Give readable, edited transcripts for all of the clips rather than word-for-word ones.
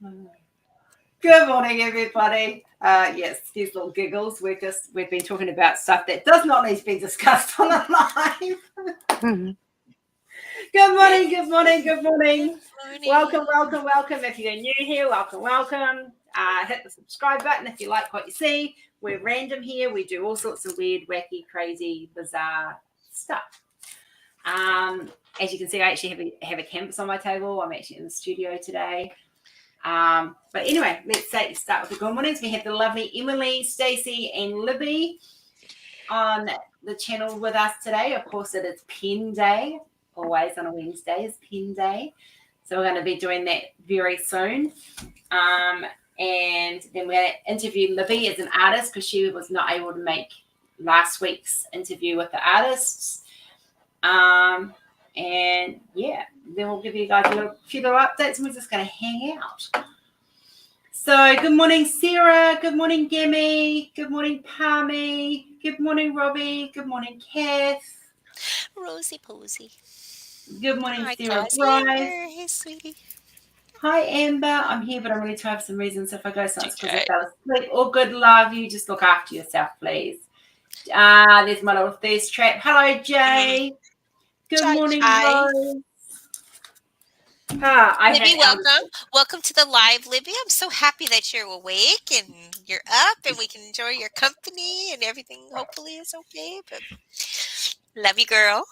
Good morning, everybody. Yes, these little giggles. We've been talking about stuff that does not need to be discussed on the live. Good morning, good morning, good morning. Welcome. If you're new here, welcome. Hit the subscribe button if you like what you see. We're random here. We do all sorts of weird, wacky, crazy, bizarre stuff. As you can see, I actually have a canvas on my table. I'm actually in the studio today. But anyway, let's start with the good mornings. We have the lovely Emily, Stacey, and Libby on the channel with us today. Of course, it is Pen Day. Always on a Wednesday is Pen Day. So we're going to be doing that very soon. And then we're going to interview Libby as an artist because she was not able to make last week's interview with the artists. And yeah, then we'll give you guys a few little updates and we're just going to hang out. So good morning, Sarah. Good morning, Gemmy. Good morning, Palmy. Good morning, Robbie. Good morning, Kath. Rosie Posey. Good morning, Hi, Sarah Cass. Bryce. Hey, sweetie. Hi, Amber. I'm here, but I'm really tired for some reason. So if I go silent because I fell asleep. All good, love. You just look after yourself, please. There's my little thirst trap. Hello, Jay. Good morning, Rose. Libby, welcome. Welcome to the live, Libby. I'm so happy that you're awake and you're up and we can enjoy your company and everything hopefully is okay. But love you, girl.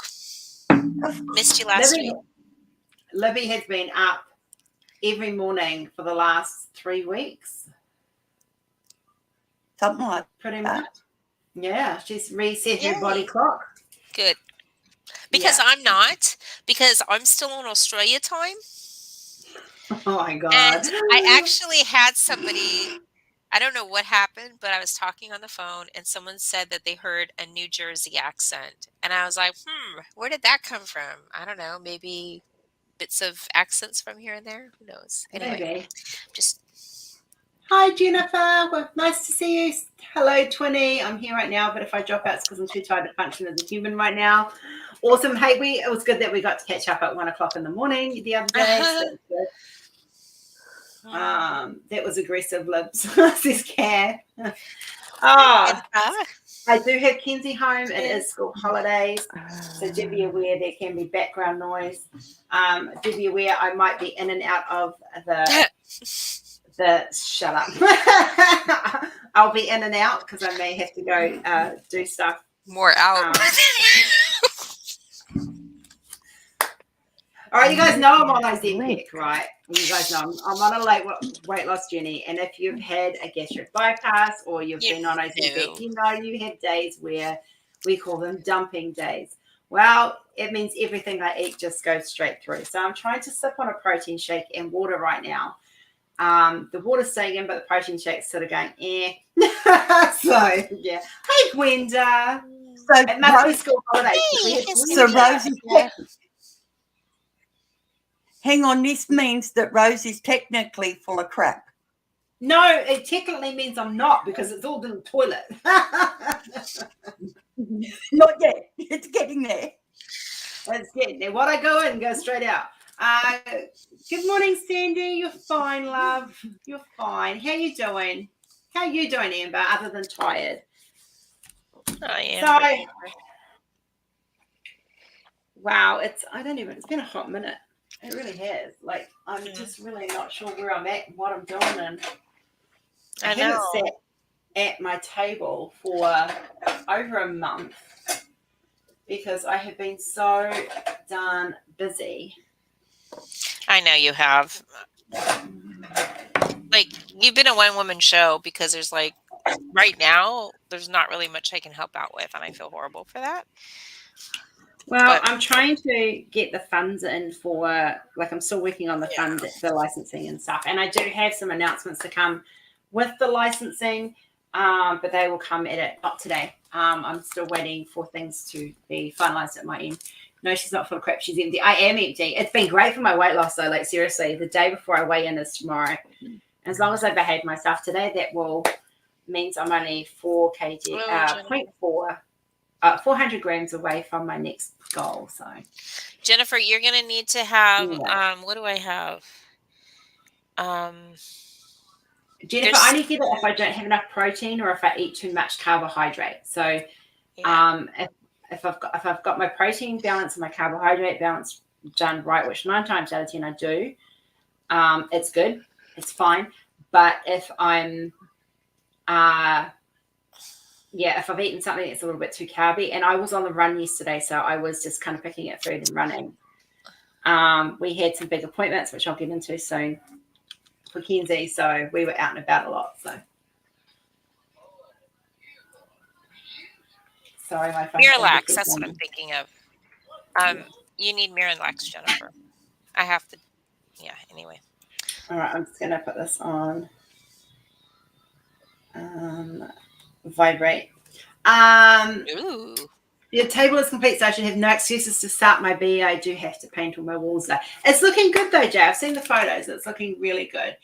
Missed you last week. Libby has been up every morning for the last 3 weeks. Something like pretty much. Yeah, she's reset her body clock. Good. Because I'm not, because I'm still on Australia time. Oh my God. And I actually had somebody, I don't know what happened, but I was talking on the phone and someone said that they heard a New Jersey accent. And I was like, where did that come from? I don't know, maybe bits of accents from here and there. Who knows? Anyway, maybe. Just. Hi, Jennifer. Well, nice to see you. Hello, Twinny. I'm here right now, but if I drop out, it's because I'm too tired to function as a human right now. Awesome. Hey, it was good that we got to catch up at 1 o'clock in the morning the other day. So that was good. That was aggressive, Libs. Says Cat. I do have Kenzie home. It is school holidays. So do be aware there can be background noise. Do be aware I might be in and out of the shut up. I'll be in and out because I may have to go do stuff. More out. All right, you guys know I'm on Ozempic, right? You guys know I'm on a weight loss journey. And if you've had a gastric bypass or you've been on Ozempic, you know you have days where we call them dumping days. Well, it means everything I eat just goes straight through. So I'm trying to sip on a protein shake and water right now. The water's staying in, but the protein shake's sort of going, So, yeah. Hey, Gwenda. So it must be school holidays. So Rosie, hang on, this means that Rose is technically full of crap. No, it technically means I'm not because it's all in the toilet. Not yet. It's getting there. It's getting there. What I go in, go straight out. Good morning, Sandy. You're fine, love. You're fine. How you doing? How you doing, Amber, other than tired? I am. So, wow, it's been a hot minute. It really has. Like, I'm just really not sure where I'm at and what I'm doing. And I haven't sat at my table for over a month because I have been so darn busy. I know you have. Like, you've been a one-woman show because there's like, right now, there's not really much I can help out with, and I feel horrible for that. Well, I'm trying to get the funds in for, I'm still working on the licensing and stuff. And I do have some announcements to come with the licensing, but they will come not today. I'm still waiting for things to be finalized at my end. No, she's not full of crap. She's empty. I am empty. It's been great for my weight loss, though. Like, seriously, the day before I weigh in is tomorrow. And as long as I behave myself today, that means I'm only 400 grams away from my next goal. So, Jennifer, you're going to need to have, what do I have? Jennifer, I only get it if I don't have enough protein or if I eat too much carbohydrate. So Yeah. if I've got my protein balance and my carbohydrate balance done right, which 9 times out of 10 I do, it's good, it's fine. But if I'm if I've eaten something that's a little bit too carby, and I was on the run yesterday, so I was just kind of picking at food and running. We had some big appointments, which I'll get into soon for Kenzie, so we were out and about a lot. So sorry, my phone. Miralax, that's what I'm thinking of. You need Miralax, Jennifer. I have to. Yeah. Anyway. All right, I'm just gonna put this on. Vibrate. Ooh. Your table is complete, so I should have no excuses to start my B. I do have to paint all my walls though. It's looking good though, Jay. I've seen the photos. It's looking really good.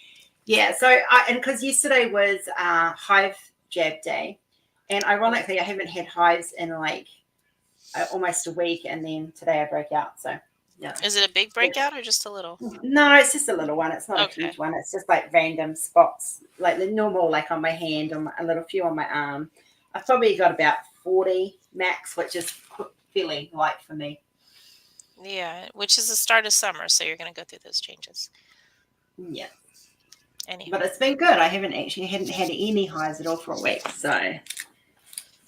Yeah. So because yesterday was hive jab day, and ironically, I haven't had hives in like almost a week, and then today I broke out. So yeah. Is it a big breakout or just a little? No, it's just a little one. It's not a huge one. It's just like random spots, like the normal, like on my hand, on a little few on my arm. I've probably got about 40 max, which is fairly light for me. Yeah, which is the start of summer, so you're going to go through those changes. Yeah. Anyhow. But it's been good. I hadn't had any highs at all for a week, so.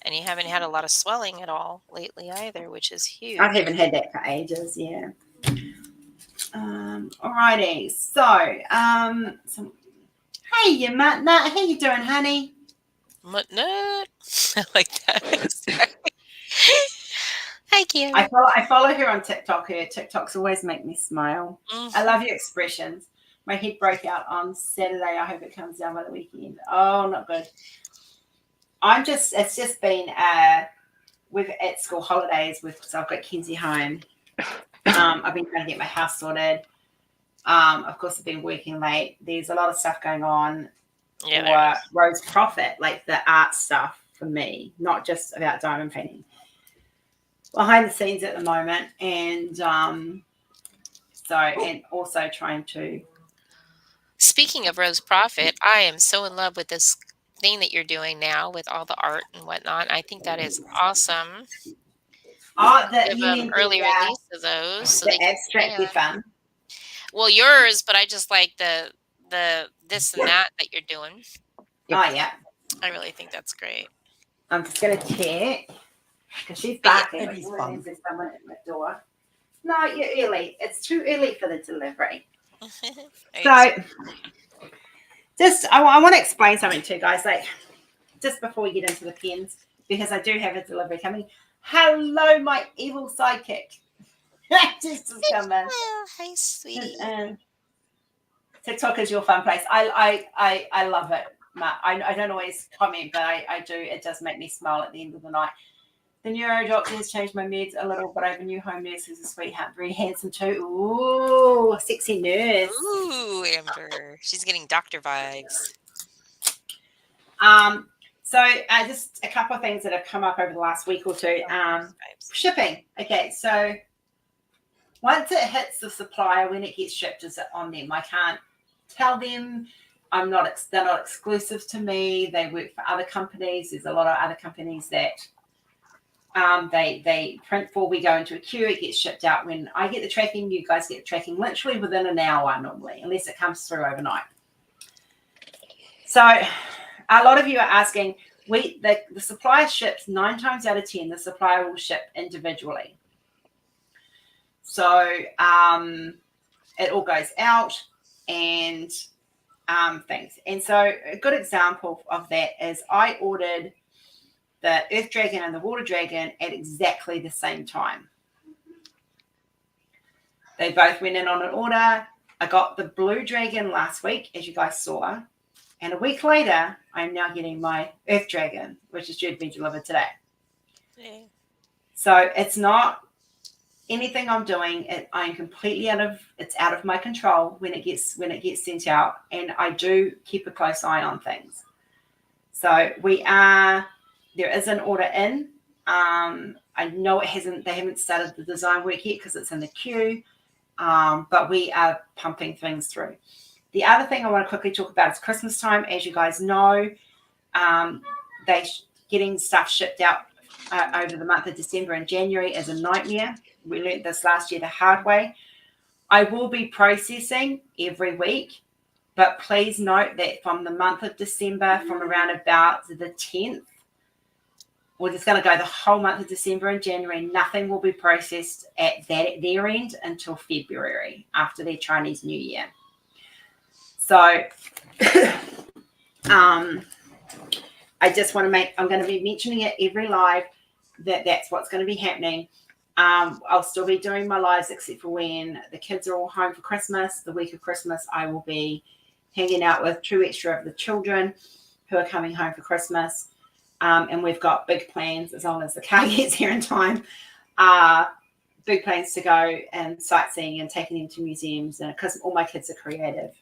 And you haven't had a lot of swelling at all lately either, which is huge. I haven't had that for ages, yeah. Alrighty. So, hey, you mutt nut. How you doing, honey? Mutt nut. I like that. Hi, Kim. I follow her on TikTok. Her TikToks always make me smile. Mm-hmm. I love your expressions. My head broke out on Saturday. I hope it comes down by the weekend. Oh, not good. It's just been with at school holidays so I've got Kenzie home. I've been trying to get my house sorted. Of course, I've been working late. There's a lot of stuff going on for Rose Proffitt, like the art stuff for me, not just about diamond painting. Behind the scenes at the moment, and and also trying to. Speaking of Rose Proffitt, I am so in love with this thing that you're doing now with all the art and whatnot. I think that is awesome. The early release of those. So the abstract be fun. Well, yours, but I just like the this and that you're doing. Oh yeah, I really think that's great. I'm just gonna check because she's barking. There's someone at my door. No, you're early. It's too early for the delivery. So, I want to explain something to you guys, like just before we get into the pens, because I do have a delivery coming. Hello, my evil sidekick. Just come in. Oh, hi, sweetie. TikTok is your fun place. I love it, Matt. I don't always comment, but I do. It does make me smile at the end of the night. The neuro doctor has changed my meds a little, but I have a new home nurse who's a sweetheart, very handsome too. Ooh, sexy nurse. Ooh, Amber. She's getting doctor vibes. So just a couple of things that have come up over the last week or two. Shipping. Okay, so once it hits the supplier, when it gets shipped, is it on them? I can't tell them. They're not exclusive to me. They work for other companies. There's a lot of other companies that they print for. We go into a queue. It gets shipped out. When I get the tracking, you guys get the tracking literally within an hour normally, unless it comes through overnight. So a lot of you are asking, the supplier ships 9 times out of 10, the supplier will ship individually. So it all goes out and things. And so a good example of that is I ordered the Earth Dragon and the Water Dragon at exactly the same time. They both went in on an order. I got the Blue Dragon last week, as you guys saw. And a week later, I'm now getting my Earth Dragon, which is due to be delivered today. Yeah. So it's not anything I'm doing. I'm completely out of my control when it gets sent out. And I do keep a close eye on things. So there is an order in. I know they haven't started the design work yet because it's in the queue. But we are pumping things through. The other thing I want to quickly talk about is Christmas time. As you guys know, getting stuff shipped out over the month of December and January is a nightmare. We learned this last year the hard way. I will be processing every week, but please note that from the month of December, from around about the 10th, we're just going to go the whole month of December and January. Nothing will be processed at their end until February, after their Chinese New Year. So I just want to I'm going to be mentioning it every live that's what's going to be happening. I'll still be doing my lives except for when the kids are all home for Christmas. The week of Christmas, I will be hanging out with 2 extra of the children who are coming home for Christmas. And we've got big plans as long as the car gets here in time. Big plans to go and sightseeing and taking them to museums, and because all my kids are creative.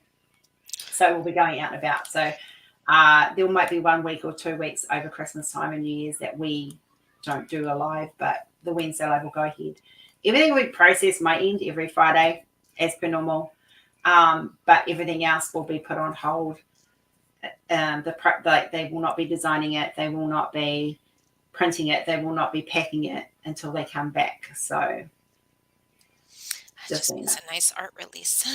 So we'll be going out and about. So there might be 1 week or 2 weeks over Christmas time and New Year's that we don't do a live, but the Wednesday live will go ahead. Everything we process might end every Friday as per normal, but everything else will be put on hold. They will not be designing it. They will not be printing it. They will not be packing it until they come back. So just needs a nice art release.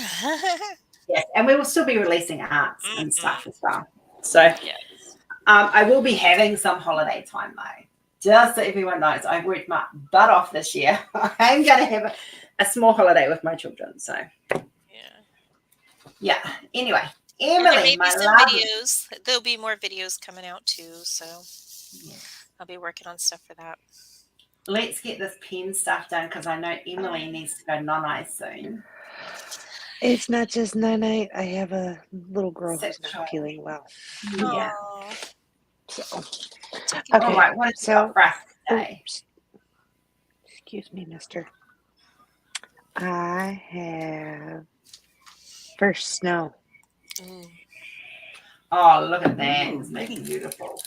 Yes, and we will still be releasing arts and stuff as well. So yes. I will be having some holiday time though. Just so everyone knows, I've worked my butt off this year. I'm going to have a small holiday with my children. So yeah. Anyway, Emily, my videos. There'll be more videos coming out too. So I'll be working on stuff for that. Let's get this pen stuff done because I know Emily needs to go non-eye soon. It's not just night. I have a little girl who's not feeling well. Yeah. So, okay. All right. What is your breath today? Excuse me, mister. I have first snow. Oh, look at that. It's making beautiful.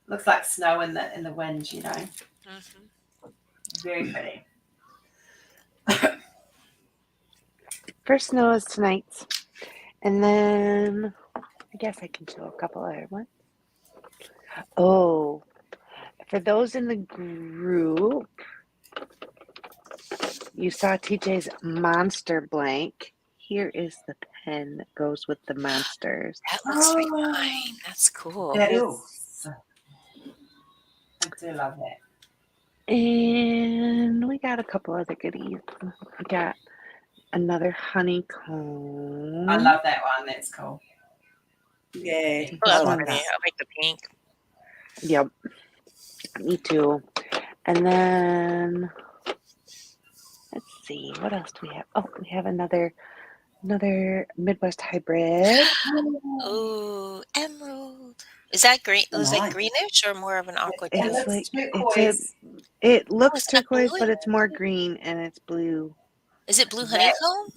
Looks like snow in the wind, you know. Mm-hmm. Very pretty. First snow is tonight. And then I guess I can show a couple other ones. Oh, for those in the group, you saw TJ's monster blank. Here is the pen that goes with the monsters. That looks like mine. That's cool. That is. I do love that. And we got a couple other goodies. We got another honeycomb. I love that one. That's cool. Yeah. I like the pink. Yep. Me too. And then let's see, what else do we have? Oh, we have another Midwest hybrid. Oh, emerald. Is that green? Is that greenish or more of an aqua? It looks turquoise, but it's more green and it's blue. Is it blue honeycomb?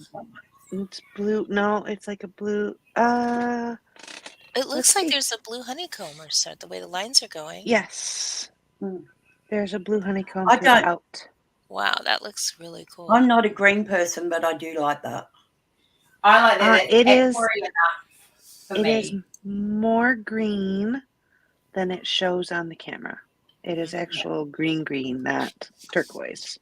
It's blue. No, it's like a blue. It looks like there's a blue honeycomb or so, the way the lines are going. Yes. There's a blue honeycomb out. Wow, that looks really cool. I'm not a green person, but I do like that. I like that. It is me. More green than it shows on the camera. It is actual green, not turquoise.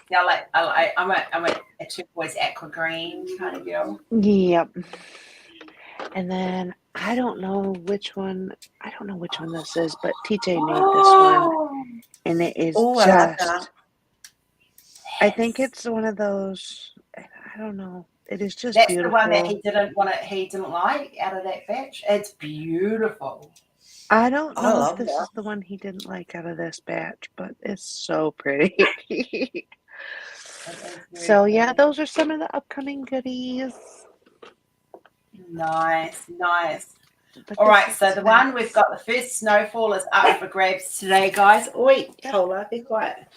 Yeah, I'm a turquoise aqua green kind of girl. Yep. And then I don't know which one this is, but TJ made this one, and it is I think it's one of those. I don't know. It is just beautiful. That's the one that he didn't like out of that batch. It's beautiful. I don't know if this is the one he didn't like out of this batch, but it's so pretty. So yeah, those are some of the upcoming goodies. Nice. All right, so the one we've got, the first snowfall is up for grabs today, guys. Oi, Cola, be quiet.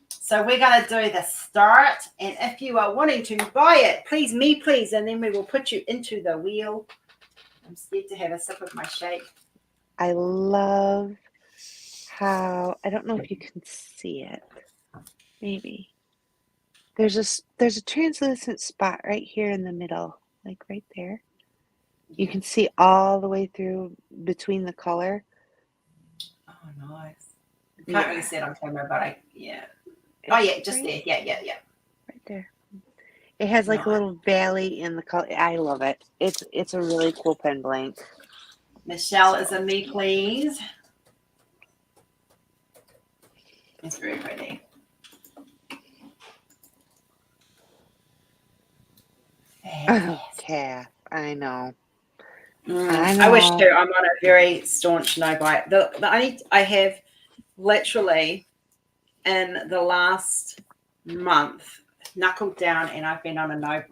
So we're going to do the start, and if you are wanting to buy it, please, and then we will put you into the wheel. I'm scared to have a sip of my shake. I love how, I don't know if you can see it, maybe. There's a translucent spot right here in the middle, like right there. You can see all the way through between the color. Oh, nice. Can't really see it on camera, but Oh, yeah, just there. Yeah. Right there. It has like Nice. a little valley in the color. I love it. It's a really cool pen blank. Michelle is a me, please. It's very pretty. Oh, Kath, I know. I wish too. I'm on a very staunch no bite. The only I have literally in the last month knuckled down, and I've been on I'm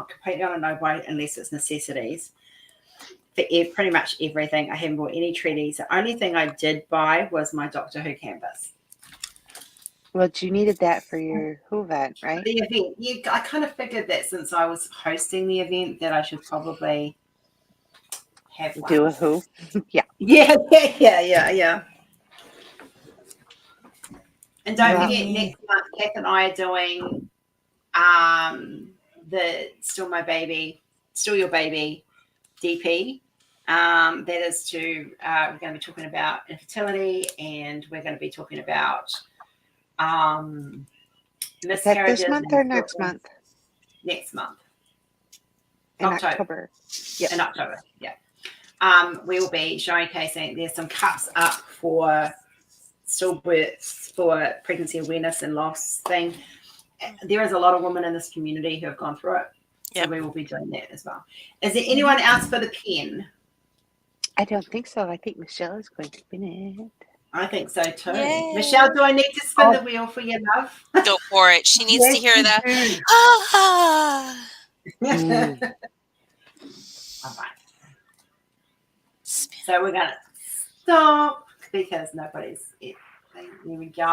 completely on a no bite unless it's necessities for pretty much everything. I haven't bought any treaties. The only thing I did buy was my Doctor Who canvas. Well, you needed that for your Who event, right? The event. I kind of figured that since I was hosting the event that I should probably have one. Do a Who? Yeah. Yeah. And don't forget, next month, Kath and I are doing the Still Your Baby DP. That is to, we're going to be talking about infertility, and we're going to be talking about Is that this month or next month? Next month. In October. Yeah, in October, yeah. We will be showcasing, there's some cups up for stillbirths, for pregnancy awareness and loss thing. There is a lot of women in this community who have gone through it. So we will be doing that as well. Is there anyone else for the pen? I don't think so. I think Michelle is going to win it. I think so too. Yay. Michelle, do I need to spin the wheel for your love? Go for it. She needs to hear that. All right. So we're going to stop because nobody's. Here we go.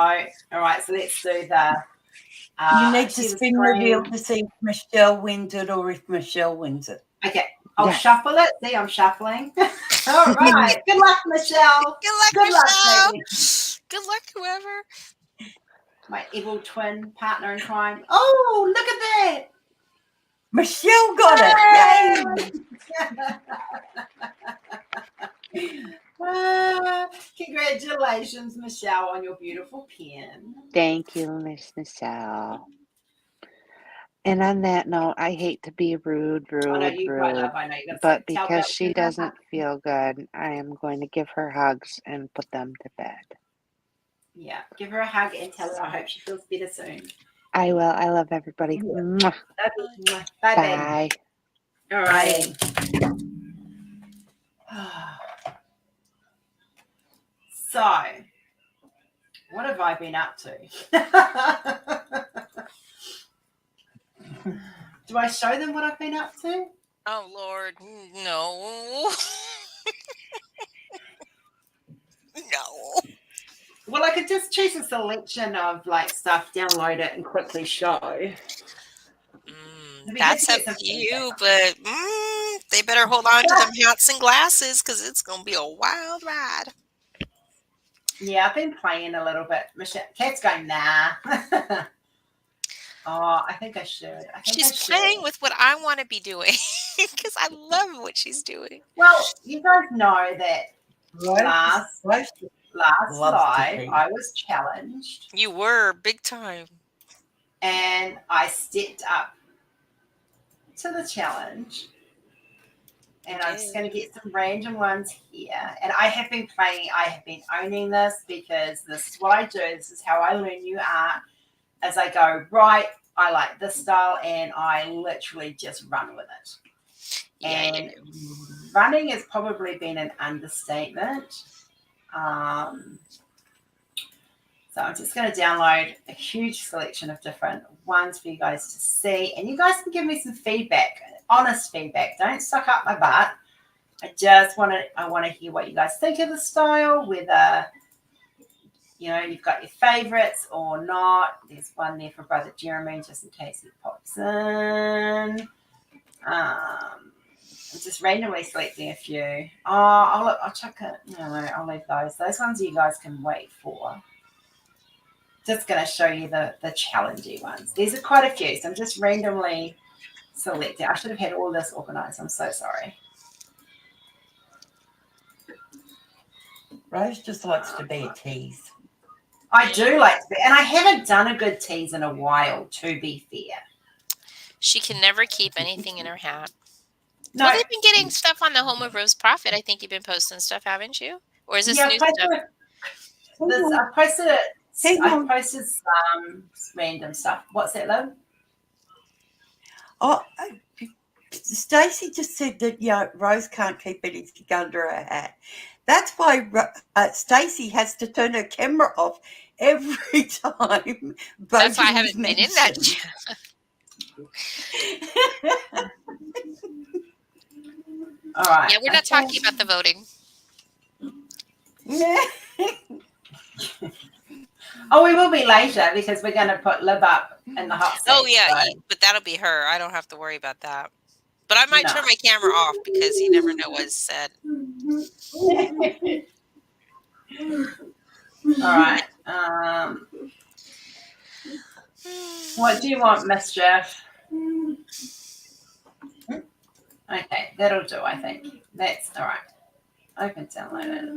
All right. So let's do the. You need to spin the wheel to see if Michelle wins it or if Michelle wins it. Okay. I'll shuffle it. See, I'm shuffling. All right. Good luck, Michelle. Good luck, Michelle. Good luck, whoever. My evil twin partner in crime. Oh, look at that. Michelle got it. Yay. Congratulations, Michelle, on your beautiful pen. Thank you, Miss Michelle. And on that note, I hate to be rude, but because she doesn't feel good, I am going to give her hugs and put them to bed. Yeah, give her a hug and tell her I hope she feels better soon. I will. I love everybody. Yeah. Bye. Bye. All right. So, what have I been up to? Do I show them what I've been up to? Oh, Lord, no. No. Well, I could just choose a selection of like stuff, download it, and quickly show. That's up to you, but they better hold on to them hats and glasses because it's going to be a wild ride. Yeah, I've been playing a little bit. Kat's going, nah. Oh, I think I should. She's playing with what I want to be doing because I love what she's doing. Well, you guys know that last live I was challenged. You were big time. And I stepped up to the challenge. And I'm just going to get some random ones here. And I have been owning this because this is what I do. This is how I learn new art. As I go, right, I like this style, and I literally just run with it. And running has probably been an understatement. So I'm just going to download a huge selection of different ones for you guys to see. And you guys can give me some feedback, honest feedback. Don't suck up my butt. I want to hear what you guys think of the style, whether you've got your favorites or not. There's one there for Brother Jeremy, just in case he pops in. I'm just randomly selecting a few. I'll chuck it. No, I'll leave those. Those ones you guys can wait for. just going to show you the challenging ones. These are quite a few, so I'm just randomly selecting. I should have had all this organized. I'm so sorry. Rose just likes to be a tease. I do like to be, and I haven't done a good tease in a while, to be fair. She can never keep anything in her hat. No, well, they've been getting stuff on the Home of Rose Proffitt. I think you've been posting stuff, haven't you? Or is this new stuff? I posted it. I posted some random stuff. What's that, Liv? Oh, Stacey just said that Rose can't keep anything under her hat. That's why Stacey has to turn her camera off every time. That's why I haven't been in that chat. All right. Yeah, we're not talking about the voting. Oh, we will be later because we're going to put Liv up in the hot seat. Oh, yeah, so. but that'll be her. I don't have to worry about that. But I might turn my camera off because you never know what's said. All right. What do you want, Mischief? Okay, that'll do, I think. That's all right. Open download it.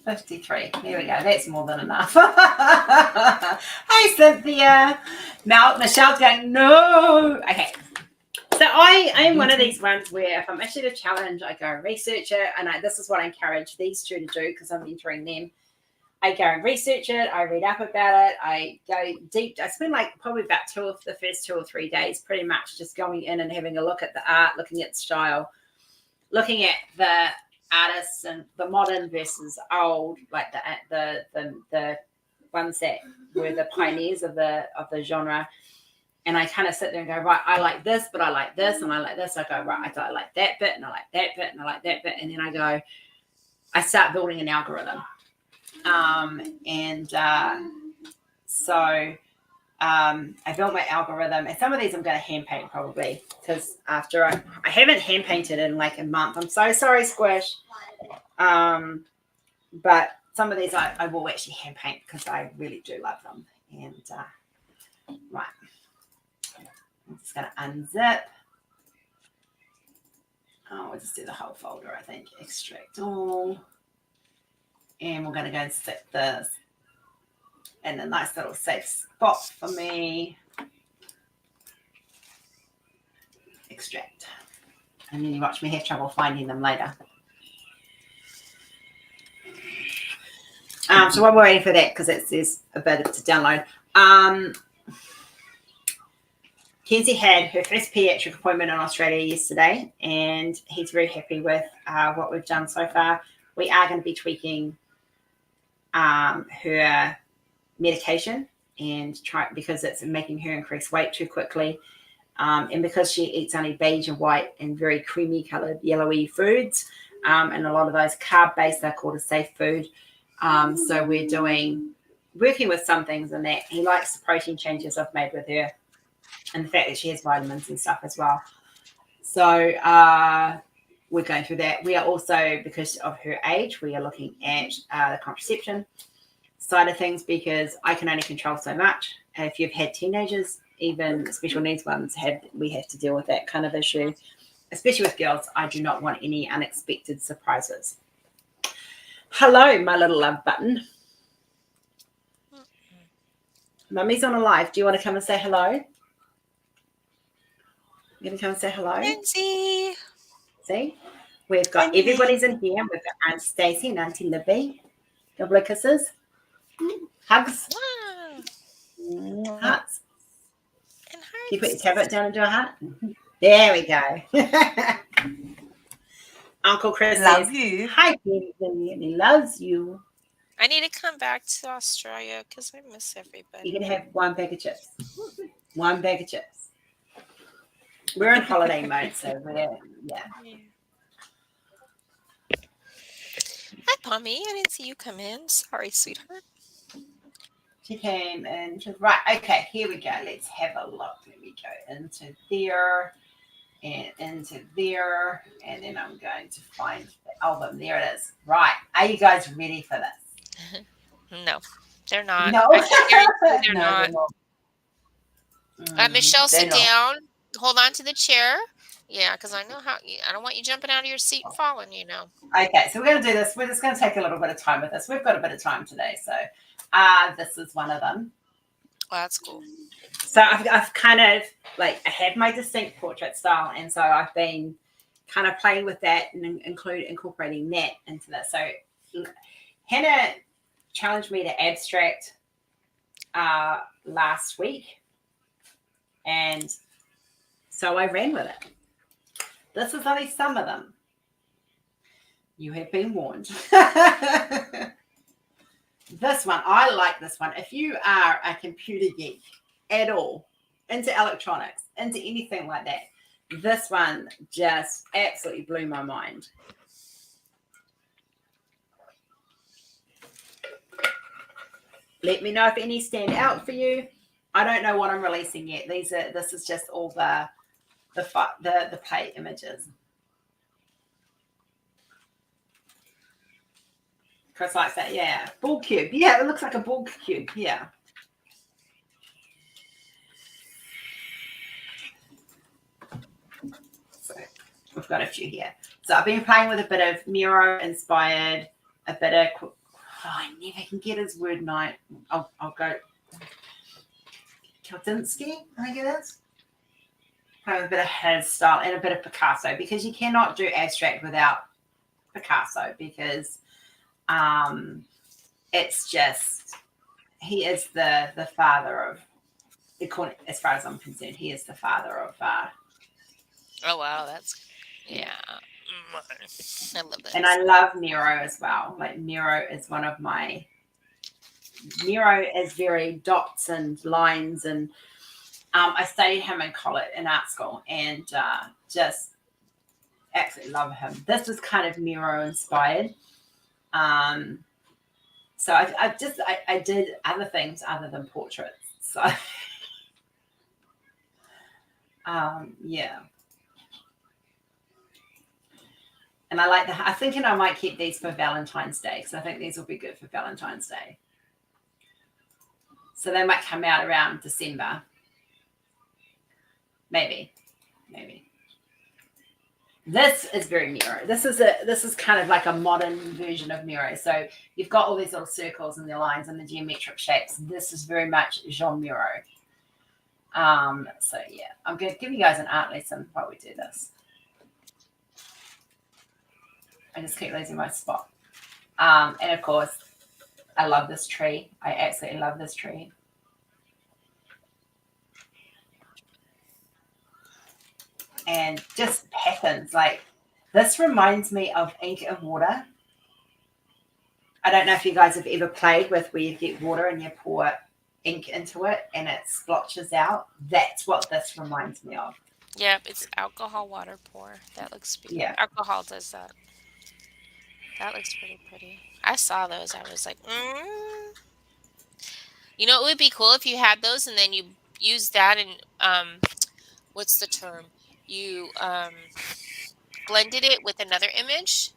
53. There we go. That's more than enough. Hey, Cynthia. Michelle's going, no. Okay. So I am one of these ones where if I'm issued a challenge, I go and research it. And this is what I encourage these two to do because I'm mentoring them. I go and research it. I read up about it. I go deep. I spend like probably about the first 2 or 3 days pretty much just going in and having a look at the art, looking at the style, looking at the artists and the modern versus old, like the ones that were the pioneers of the genre. And I kind of sit there and go, right, I like this, but I like this, and I like this. I go, right, I like that bit, and I like that bit, and I like that bit. And then I start building an algorithm. So I built my algorithm, and some of these I'm going to hand paint probably because after I haven't hand painted in like a month. I'm so sorry, Squish. But some of these I will actually hand paint because I really do love them. And right, I'm just going to unzip. Oh, we'll just do the whole folder, I think. Extract all. And we're going to go and stick this in a nice little safe spot for me. Extract. And then you watch me have trouble finding them later. So while we're waiting for that, because there's a bit to download. Kenzie had her first pediatric appointment in Australia yesterday, and he's very happy with what we've done so far. We are going to be tweaking her medication and try because it's making her increase weight too quickly, and because she eats only beige and white and very creamy colored yellowy foods, and a lot of those carb based, they're called a safe food. So we're working with some things in that. He likes the protein changes I've made with her and the fact that she has vitamins and stuff as well. So we're going through that. We are also, because of her age, we are looking at the contraception side of things because I can only control so much. If you've had teenagers, even special needs ones, we have to deal with that kind of issue. Especially with girls, I do not want any unexpected surprises. Hello, my little love button. Mummy's on a live. Do you want to come and say hello? You going to come and say hello? Nancy. See? We've got everybody's in here. We've got Aunt Stacey and Auntie Libby. Couple of kisses. Hugs. Wow. Hearts. And hearts. You put your tablet down and do a heart? There we go. Uncle Chris Love says, you. hi, Kenzie. He loves you. I need to come back to Australia because I miss everybody. You can have one bag of chips. One bag of chips. We're in holiday mode, so we're, yeah. Hi, Pommy. I didn't see you come in. Sorry, sweetheart. She came and right. Okay, here we go. Let's have a look. Let me go into there. and into there, and then I'm going to find the album. There it is. Right. Are you guys ready for this? No, they're not. No. I can guarantee they're No, not. they're not. Michelle, They're sit not. down. Hold on to the chair. Yeah, because I know how. I don't want you jumping out of your seat and falling. You know. Okay, so we're going to do this. We're just going to take a little bit of time with this. We've got a bit of time today, so this is one of them. Oh, that's cool. So I've kind of I have my distinct portrait style, and so I've been kind of playing with that and incorporating that into this. So Hannah challenged me to abstract last week, and so I ran with it. This is only some of them. You have been warned. This one, I like this one. If you are a computer geek at all, into electronics, into anything like that, this one just absolutely blew my mind. Let me know if any stand out for you. I don't know what I'm releasing yet. This is just all the play images. Chris likes that, yeah. Ball cube. Yeah, it looks like a ball cube. Yeah. So we've got a few here. So I've been playing with a bit of Miro inspired, a bit of I never can get his word night. I'll go Kandinsky, I think it is. Playing with a bit of his style and a bit of Picasso, because you cannot do abstract without Picasso, because it's just, he is the father of, as far as I'm concerned, he is the father of Oh wow, that's yeah. I love that. And I love Miro as well. Like Miro is one of my, Miro is very dots and lines, and I studied him in college, in art school, and just absolutely love him. This is kind of Miro inspired. So I did other things other than portraits. So yeah. And I like I'm thinking I might keep these for Valentine's Day, because I think these will be good for Valentine's Day. So they might come out around December. Maybe. This is very Miro. This is kind of like a modern version of Miro. So you've got all these little circles and the lines and the geometric shapes. This is very much Jean Miro. So yeah, I'm going to give you guys an art lesson while we do this. I just keep losing my spot. And of course, I love this tree. I absolutely love this tree. And just patterns, like this reminds me of ink and water. I don't know if you guys have ever played with where you get water and you pour ink into it and it splotches out. That's what this reminds me of. Yep, it's alcohol water pour. That looks beautiful. Yeah. Alcohol does that. That looks pretty. I saw those. I was like, You know, it would be cool if you had those and then you use that and what's the term? You blended it with another image.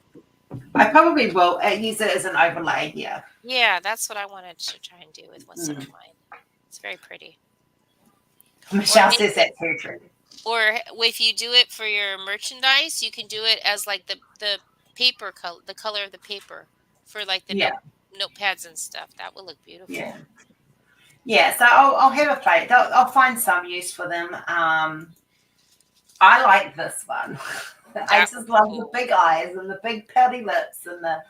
I probably will use it as an overlay. Yeah. Yeah, that's what I wanted to try and do with what's in mine. It's very pretty. Michelle says that's very true. Or if you do it for your merchandise, you can do it as like the paper color, the color of the paper for like the notepads and stuff. That would look beautiful. Yeah. Yeah. So I'll have a play. I'll find some use for them. I like this one. I just love the big eyes and the big pouty lips and the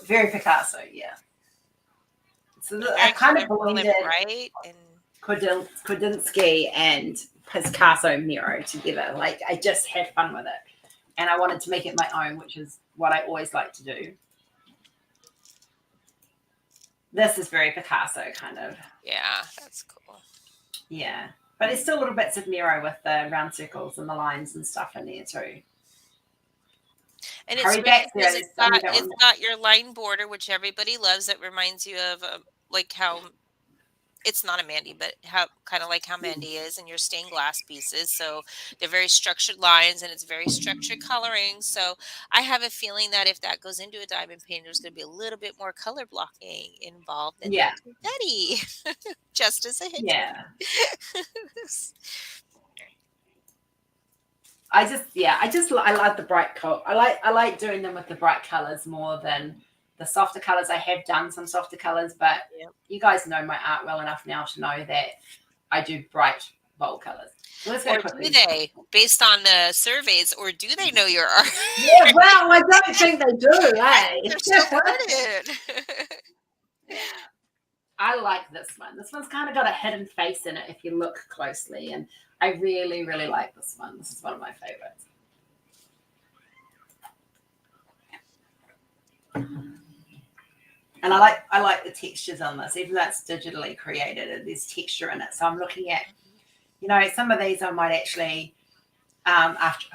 very Picasso. Yeah. So I kind of blended right and Kandinsky and Picasso Miro together. Like I just had fun with it, and I wanted to make it my own, which is what I always like to do. This is very Picasso kind of. Yeah, that's cool. Yeah, but there's still little bits of Miro with the round circles and the lines and stuff in there too. And it's because it's got your line border, which everybody loves. It reminds you of like how it's not a Mandy, but how kind of like how Mandy is, and your stained glass pieces. So they're very structured lines, and it's very structured coloring. So I have a feeling that if that goes into a diamond paint, there's going to be a little bit more color blocking involved than Yeah. the confetti. Just as a hint. Yeah. I like the bright color. I like doing them with the bright colors more than the softer colors. I have done some softer colors, but Yep. you guys know my art well enough now to know that I do bright, bold colors. So let's go Or quickly. do they, based on the surveys, or do they know your art? Yeah, well, I don't think they do, I think eh? they're still learning. Yeah. I like this one. This one's kind of got a hidden face in it if you look closely, and I really, really like this one. This is one of my favorites. And I like the textures on this, even though it's digitally created. There's texture in it, so I'm looking at, some of these I might actually, after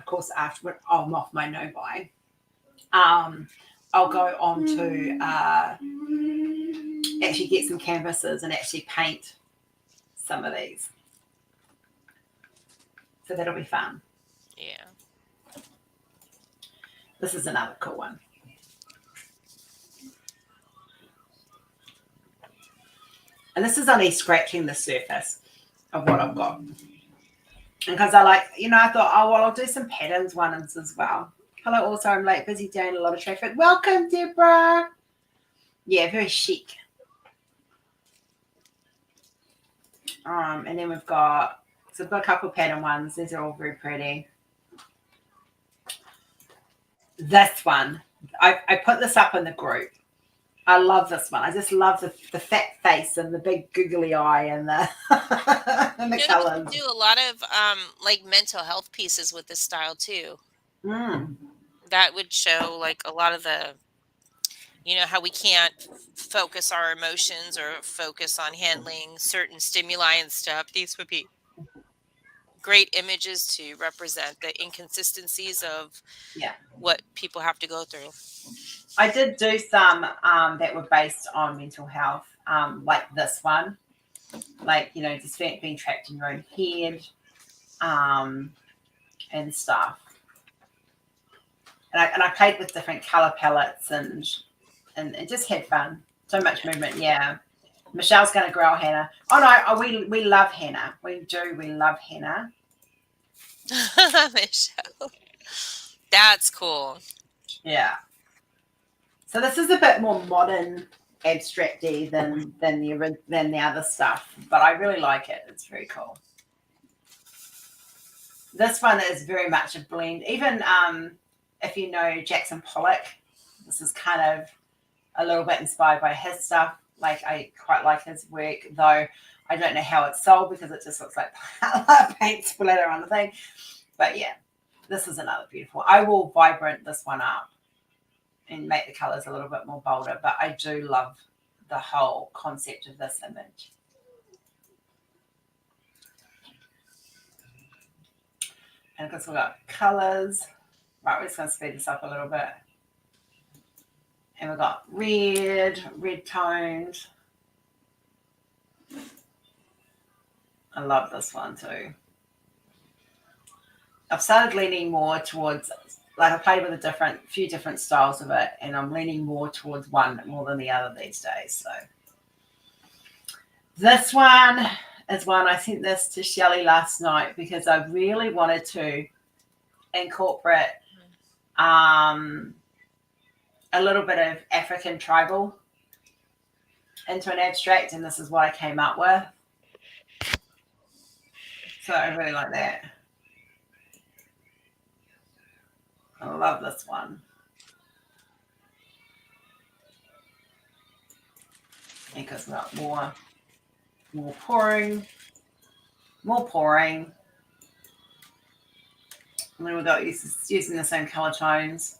I'm off my no buy, I'll go on to actually get some canvases and actually paint some of these. So that'll be fun. Yeah. This is another cool one. And this is only scratching the surface of what I've got. And because I like, I thought, I'll do some patterns ones as well. Hello, also, I'm late, busy day and a lot of traffic. Welcome, Deborah. Yeah, very chic. And then we've got a couple of pattern ones. These are all very pretty. This one, I put this up in the group. I love this one. I just love the fat face and the big googly eye and the and the colors. You do a lot of like mental health pieces with this style too. That would show like a lot of the, how we can't focus our emotions or focus on handling certain stimuli and stuff. These would be great images to represent the inconsistencies of what people have to go through. I did do some that were based on mental health, like this one, like, just being trapped in your own head and stuff. And I played with different color palettes and just had fun. So much movement, yeah. Michelle's going to grow henna. Oh, no, we love henna. We do. We love henna. Michelle. That's cool. Yeah. So this is a bit more modern, abstract-y than the other stuff, but I really like it. It's very cool. This one is very much a blend. Even if you know Jackson Pollock, this is kind of a little bit inspired by his stuff. Like, I quite like his work, though I don't know how it's sold because it just looks like paint splatter on the thing. But yeah, this is another beautiful. I will vibrant this one up and make the colors a little bit more bolder, but I do love the whole concept of this image. And because we've got colors, right, we're just going to speed this up a little bit. And we've got red toned. I love this one too. I've started leaning more towards, like, I played with a few different styles of it, and I'm leaning more towards one more than the other these days. So this one is one, I sent this to Shelley last night because I really wanted to incorporate a little bit of African tribal into an abstract, and this is what I came up with. So I really like that. I love this one. Because we've got more pouring. And then we've got using the same color tones.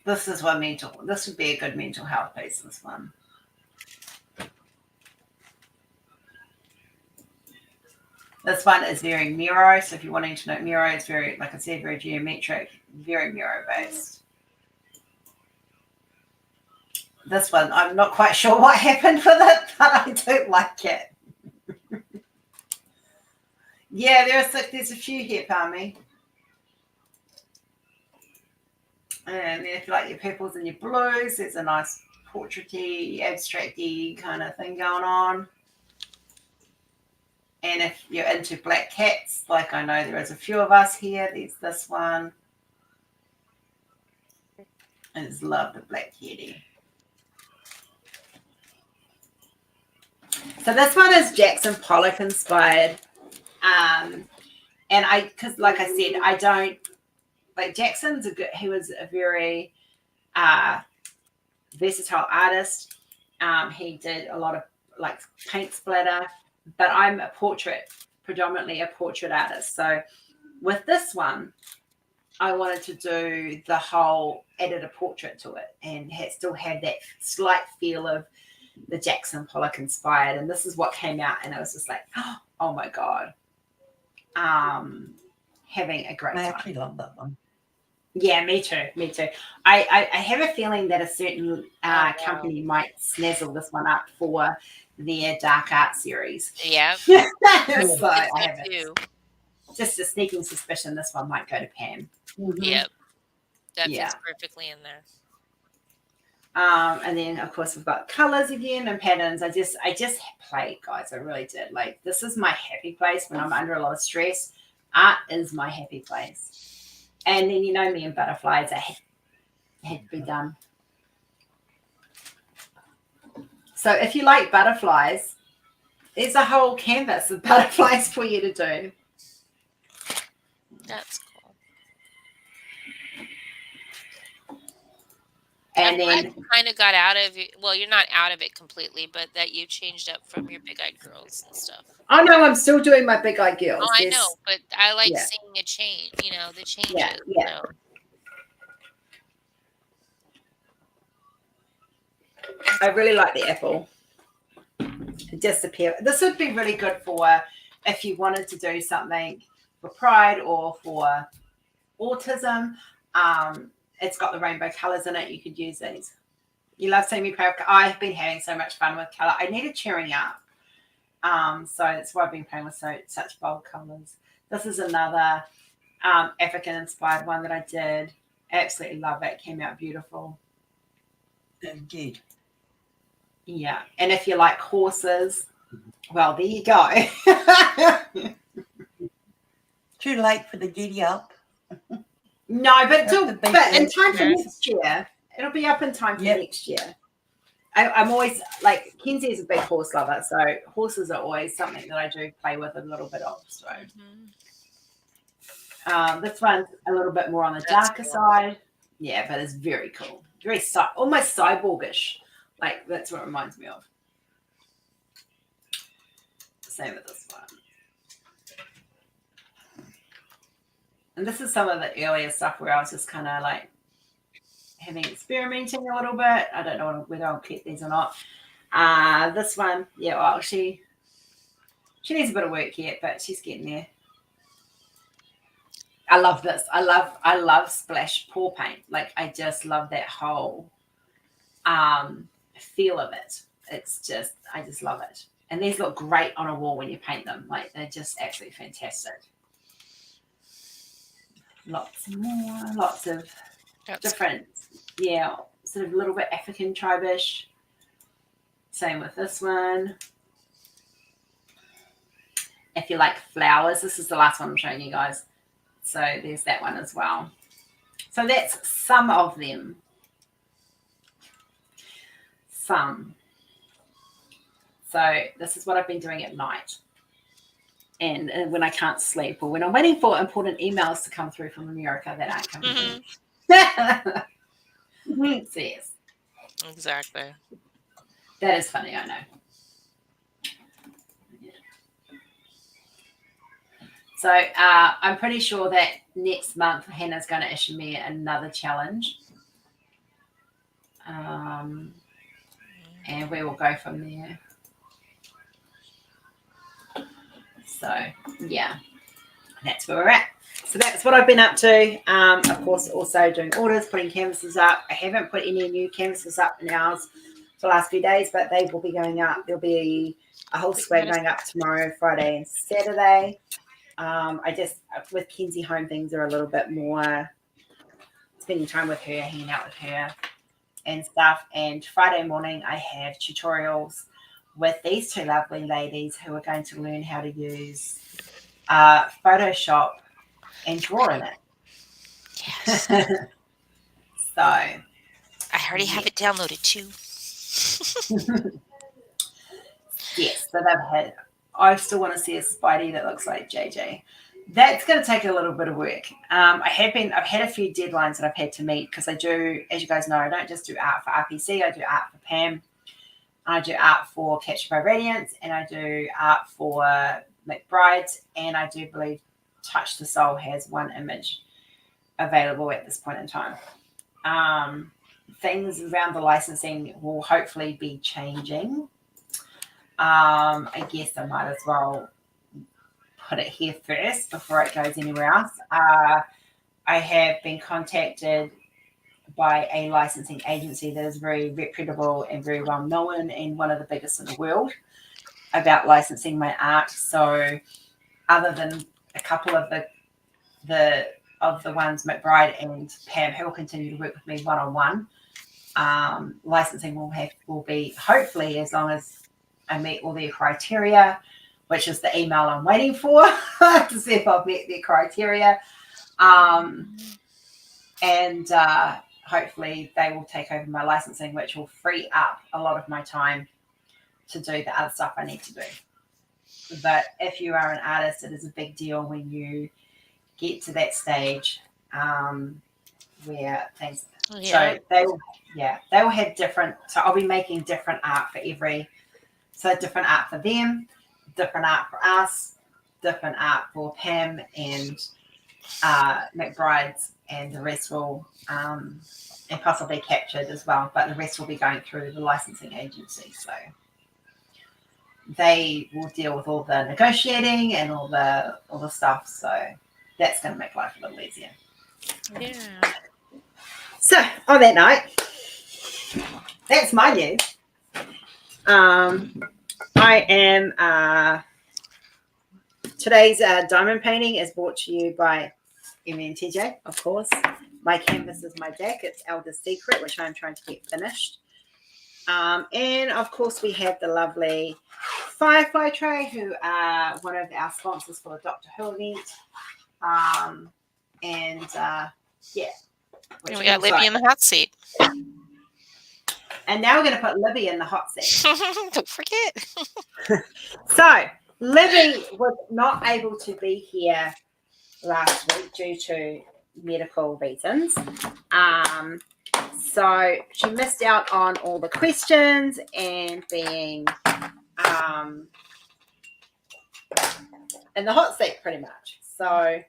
This is this would be a good mental health piece, this one. This one is very Miro. So if you're wanting to know Miro, it's very, like I said, very geometric, very Miro based. This one, I'm not quite sure what happened with it, but I do like it. Yeah, there's a few here, Palmy. And then if you like your purples and your blues, there's a nice portrait-y, abstract-y kind of thing going on. And if you're into black cats, like I know there is a few of us here, there's this one. I just love the black kitty. So this one is Jackson Pollock inspired. And because like I said, I don't, like Jackson's he was a very versatile artist. He did a lot of like paint splatter, but I'm predominantly a portrait artist. So with this one, I wanted to do the whole, added a portrait to it and still have that slight feel of the Jackson Pollock inspired. And this is what came out, and I was just like, oh my God. Having a great time. I actually love that one. Yeah, me too. I have a feeling that a certain company might snazzle this one up for their dark art series. Yeah. So I I have too. just a sneaking suspicion this one might go to Pam. Mm-hmm. Yep. That fits perfectly in there. And then of course we've got colors again and patterns. I just played, guys. I really did. Like, this is my happy place when I'm under a lot of stress. Art is my happy place. And then you know me and butterflies, I had to be done. So if you like butterflies, there's a whole canvas of butterflies for you to do. That's cool. And then I kind of got out of it. Well, you're not out of it completely, but that you changed up from your big-eyed girls and stuff. Oh no, I'm still doing my big-eyed girls. Oh, I know, but I like seeing a change. You know, the changes. Yeah. So. I really like the apple. Just appear. This would be really good for if you wanted to do something for Pride or for autism. It's got the rainbow colors in it. You could use these. You love seeing me play. I've been having so much fun with color. I needed cheering up. So that's why I've been playing with such bold colors. This is another African inspired one that I did. Absolutely love it. Came out beautiful. Indeed. Yeah. And if you like horses, well, there you go. Too late for the giddy up. No, but in time for next year. It'll be up in time for next year. I'm always like, Kenzie is a big horse lover, so horses are always something that I do play with a little bit of. So this one's a little bit more on the darker side. Yeah, but it's very cool. Very almost cyborgish. Like, that's what it reminds me of. Same with this one. And this is some of the earlier stuff where I was just kind of like experimenting a little bit. I don't know whether I'll keep these or not. This one, yeah, well, she needs a bit of work yet, but she's getting there. I love this. I love splash pour paint. Like, I just love that whole feel of it. It's just, I just love it. And these look great on a wall when you paint them. Like, they're just absolutely fantastic. Lots more, lots of different, sort of a little bit African tribe-ish. Same with this one. If you like flowers, this is the last one I'm showing you guys. So there's that one as well. So that's some of them. Some. So this is what I've been doing at night. And when I can't sleep, or when I'm waiting for important emails to come through from America that aren't coming through. So yes. Exactly. That is funny, I know. So I'm pretty sure that next month Hannah's going to issue me another challenge. And we will go from there. So, yeah. that's where we're at. So that's what I've been up to. Of course, also doing orders, putting canvases up. I haven't put any new canvases up in ours for the last few days, but they will be going up. There'll be a whole swag going up tomorrow, Friday, and Saturday. I just, with Kenzie home, things are a little bit more spending time with her, hanging out with her and stuff. And Friday morning, I have tutorials with these two lovely ladies who are going to learn how to use Photoshop and draw in it. Yes. So I already have it downloaded too. yes, so they've had. I still want to see a Spidey that looks like JJ. That's going to take a little bit of work. I've had a few deadlines that I've had to meet because I do, as you guys know, I don't just do art for RPC. I do art for PAM. I do art for Capture by Radiance, and I do art for MCBRIDE, and I do believe Touch the Soul has one image available at this point in time. Things around the licensing will hopefully be changing. I guess I might as well put it here first before it goes anywhere else. I have been contacted by a licensing agency that is very reputable and very well known and one of the biggest in the world about licensing my art. So other than a couple of the ones, MCBRIDE and Pam, who will continue to work with me one-on-one, licensing will be hopefully, as long as I meet all their criteria, which is the email I'm waiting for to see if I've met their criteria. Hopefully they will take over my licensing, which will free up a lot of my time to do the other stuff I need to do. But if you are an artist, it is a big deal when you get to that stage where things. Yeah. So they will have different. So I'll be making different art for every. So different art for them, different art for us, different art for Pam and MCBRIDE's, and the rest will, and possibly Captured as well, but the rest will be going through the licensing agency. So they will deal with all the negotiating and all the stuff. So that's going to make life a little easier. Yeah. So on that note, that's my news. I am today's diamond painting is brought to you by Emmy and TJ, of course. My canvas is my deck. It's Elder's Secret, which I'm trying to get finished. And of course, we have the lovely Firefly Tray, who are one of our sponsors for the Doctor Who event. And we got Libby in the hot seat. And now we're going to put Libby in the hot seat. Don't forget. So Libby was not able to be here last week due to medical reasons. So she missed out on all the questions and being in the hot seat pretty much. So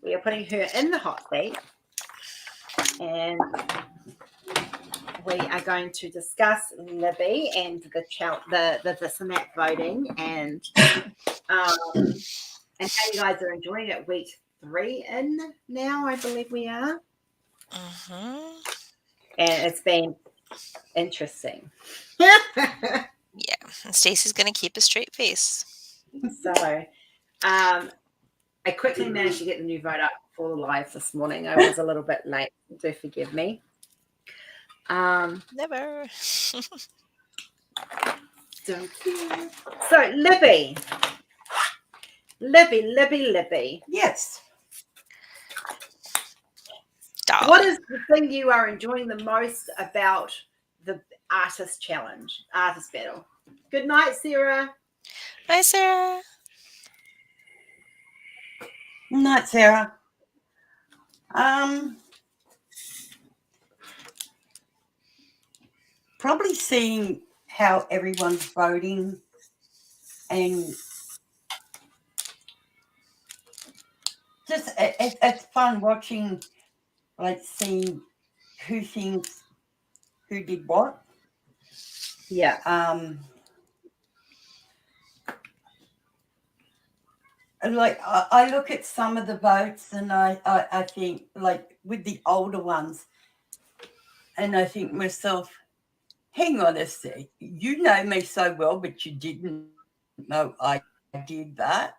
we are putting her in the hot seat, and we are going to discuss Libby and the this and that voting and how you guys are enjoying it. Week 3 in now, I believe we are. Mm-hmm. And it's been interesting. Yeah, and Stacey's going to keep a straight face. So I quickly managed to get the new vote up for the live this morning. I was a little bit late. Do forgive me. Never. So Libby. Yes. Dog. What is the thing you are enjoying the most about the artist challenge, artist battle? Good night, Sarah. Bye, Sarah. Night, Sarah. Probably seeing how everyone's voting, and just it's fun watching, like, seeing who thinks who did what. Yeah. like I look at some of the votes and I think like with the older ones, and I think myself, hang on a sec, you know me so well, but you didn't know I did that.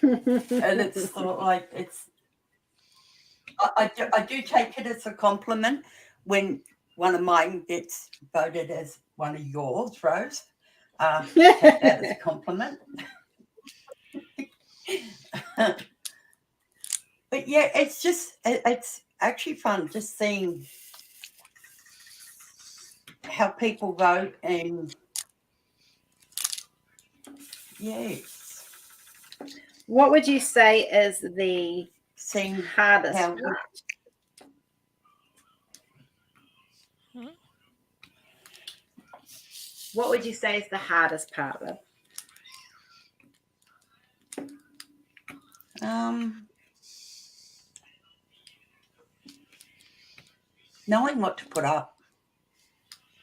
And it's sort of like I do take it as a compliment when one of mine gets voted as one of yours, Rose. Take that as a compliment. But yeah, it's actually fun just seeing how people vote, and yes, What would you say is the seeing hardest how part? What would you say is the hardest part of it? knowing what to put up.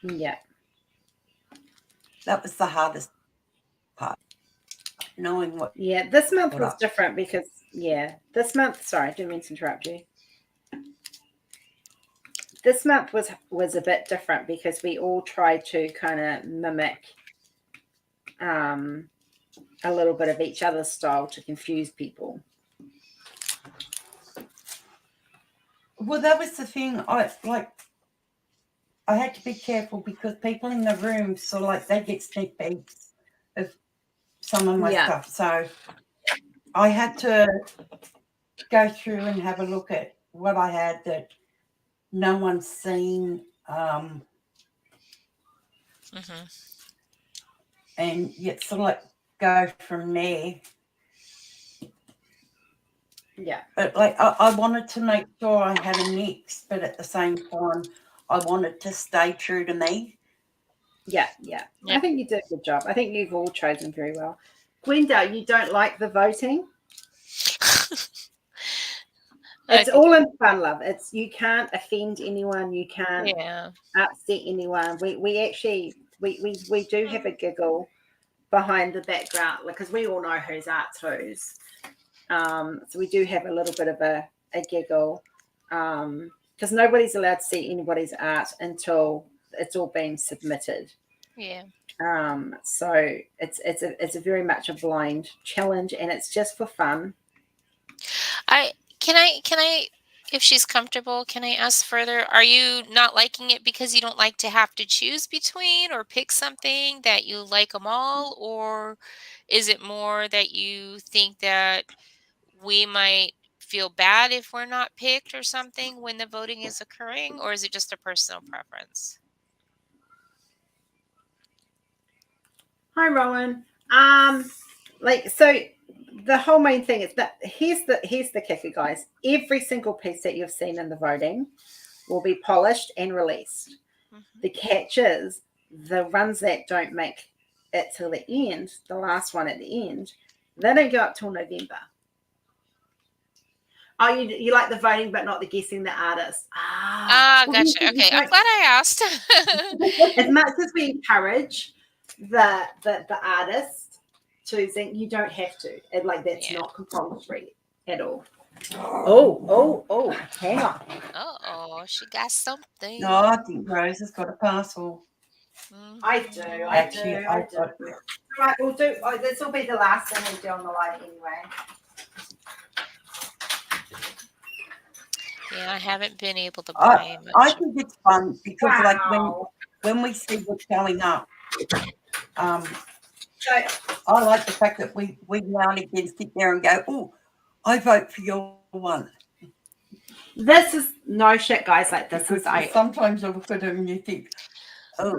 Yeah. That was the hardest part. Knowing what. Yeah, this month Put was up. different because, this month, sorry, I didn't mean to interrupt you. This month was a bit different because we all tried to kind of mimic a little bit of each other's style to confuse people. Well, that was the thing. I had to be careful because people in the room, so like they get sneak peeks of some of my stuff. So I had to go through and have a look at what I had that no one's seen. And yet sort of like go from there. Yeah. But like I wanted to make sure I had a mix, but at the same time, I wanted to stay true to me. Yeah. I think you did a good job. I think you've all chosen very well. Gwenda, you don't like the voting? It's all in fun, love. You can't offend anyone. You can't upset anyone. We actually we do have a giggle behind the background because we all know whose art's whose. So we do have a little bit of a giggle because nobody's allowed to see anybody's art until it's all been submitted. Yeah. So it's a very much a blind challenge, and it's just for fun. Can I, if she's comfortable, can I ask further? Are you not liking it because you don't like to have to choose between or pick something that you like them all? Or is it more that you think that we might feel bad if we're not picked or something when the voting is occurring? Or is it just a personal preference? Hi, Rowan. So the whole main thing is that here's the kicker, guys. Every single piece that you've seen in the voting will be polished and released. The catch is the ones that don't make it till the end, the last one at the end, they don't go up till November. Oh, you like the voting but not the guessing the artist. Gotcha. Okay, I'm glad I asked. As much as we encourage the artist choosing, you don't have to. That's not compulsory at all. Oh, hang on. Oh, she got something. No, I think Rose has got a parcel. I do. Right, we'll do. This will be the last thing we do on the live anyway. Yeah, I haven't been able to buy much. I think it's fun because like when we see what's going up, I like the fact that we now and again sit there and go, oh, I vote for your one. This is no shit, guys. Like this because is sometimes I look at them and you think, oh.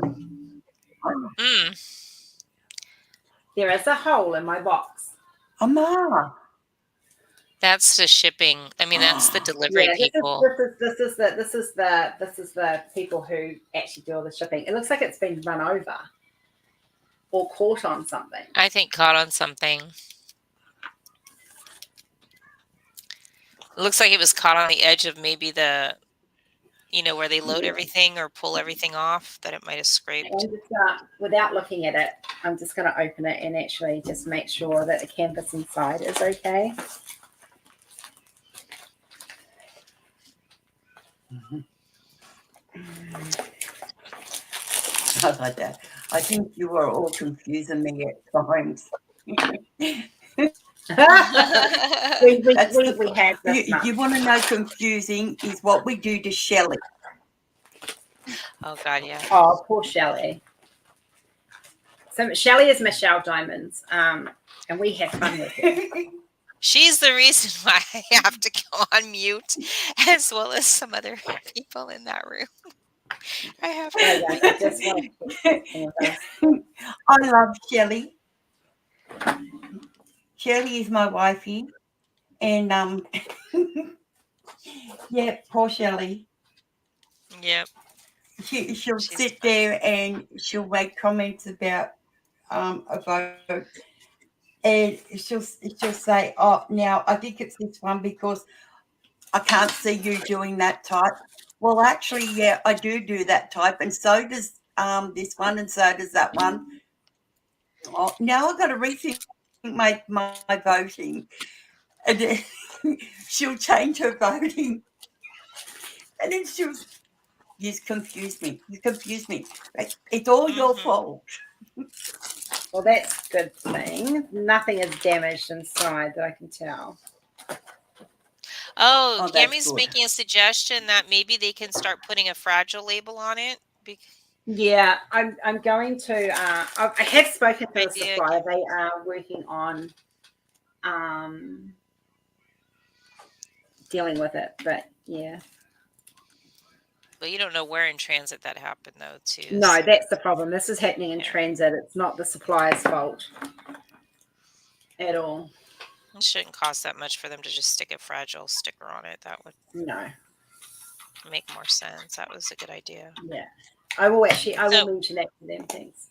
There is a hole in my box. Ama. That's the shipping. I mean, that's the delivery people. This is the people who actually do all the shipping. It looks like it's been run over or caught on something. I think caught on something. It looks like it was caught on the edge of maybe the You know, where they load everything or pull everything off, that it might have scraped. I'm just, without looking at it, I'm just going to open it and actually just make sure that the canvas inside is okay. I like that. I think you are all confusing me at times. we You, had this you want to know confusing is what we do to Shelley. Oh God, yeah. Oh, poor Shelley. So Shelley is Michelle Diamonds, and we have fun with her. She's the reason why I have to go on mute, as well as some other people in that room. I have to. I just want to keep I love Shelley. Shelley is my wifey, and yeah, poor Shelley. Yep. She'll sit there and she'll make comments about a vote, and she'll say, "Oh, now I think it's this one because I can't see you doing that type." Well, actually, yeah, I do that type, and so does this one, and so does that one. Oh, now I've got to rethink my voting, and then she'll change her voting, and then she'll. You confuse me. You confuse me. It's all your fault. Well, that's a good thing. Nothing is damaged inside that I can tell. Oh, Gammy's making a suggestion that maybe they can start putting a fragile label on it. Yeah, I'm going to. I have spoken to the supplier. They are working on dealing with it, but yeah. But you don't know where in transit that happened, though, too. No, so that's the problem. This is happening in transit. It's not the supplier's fault at all. It shouldn't cost that much for them to just stick a fragile sticker on it. That would make more sense. That was a good idea. Yeah, I will mention that to them. Thanks.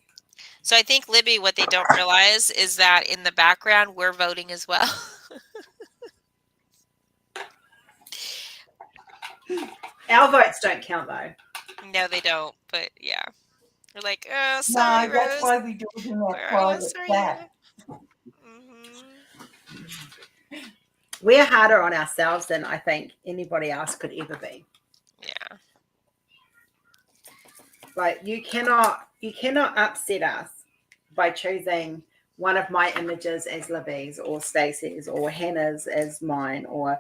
So I think, Libby, what they don't realize is that in the background, we're voting as well. Our votes don't count, though. No, they don't. But yeah, we're like, oh, sorry, no, Rose. that's why we do it in our private chat. We're harder on ourselves than I think anybody else could ever be. Yeah. Like you cannot upset us by choosing one of my images as Libby's or Stacey's or Hannah's as mine or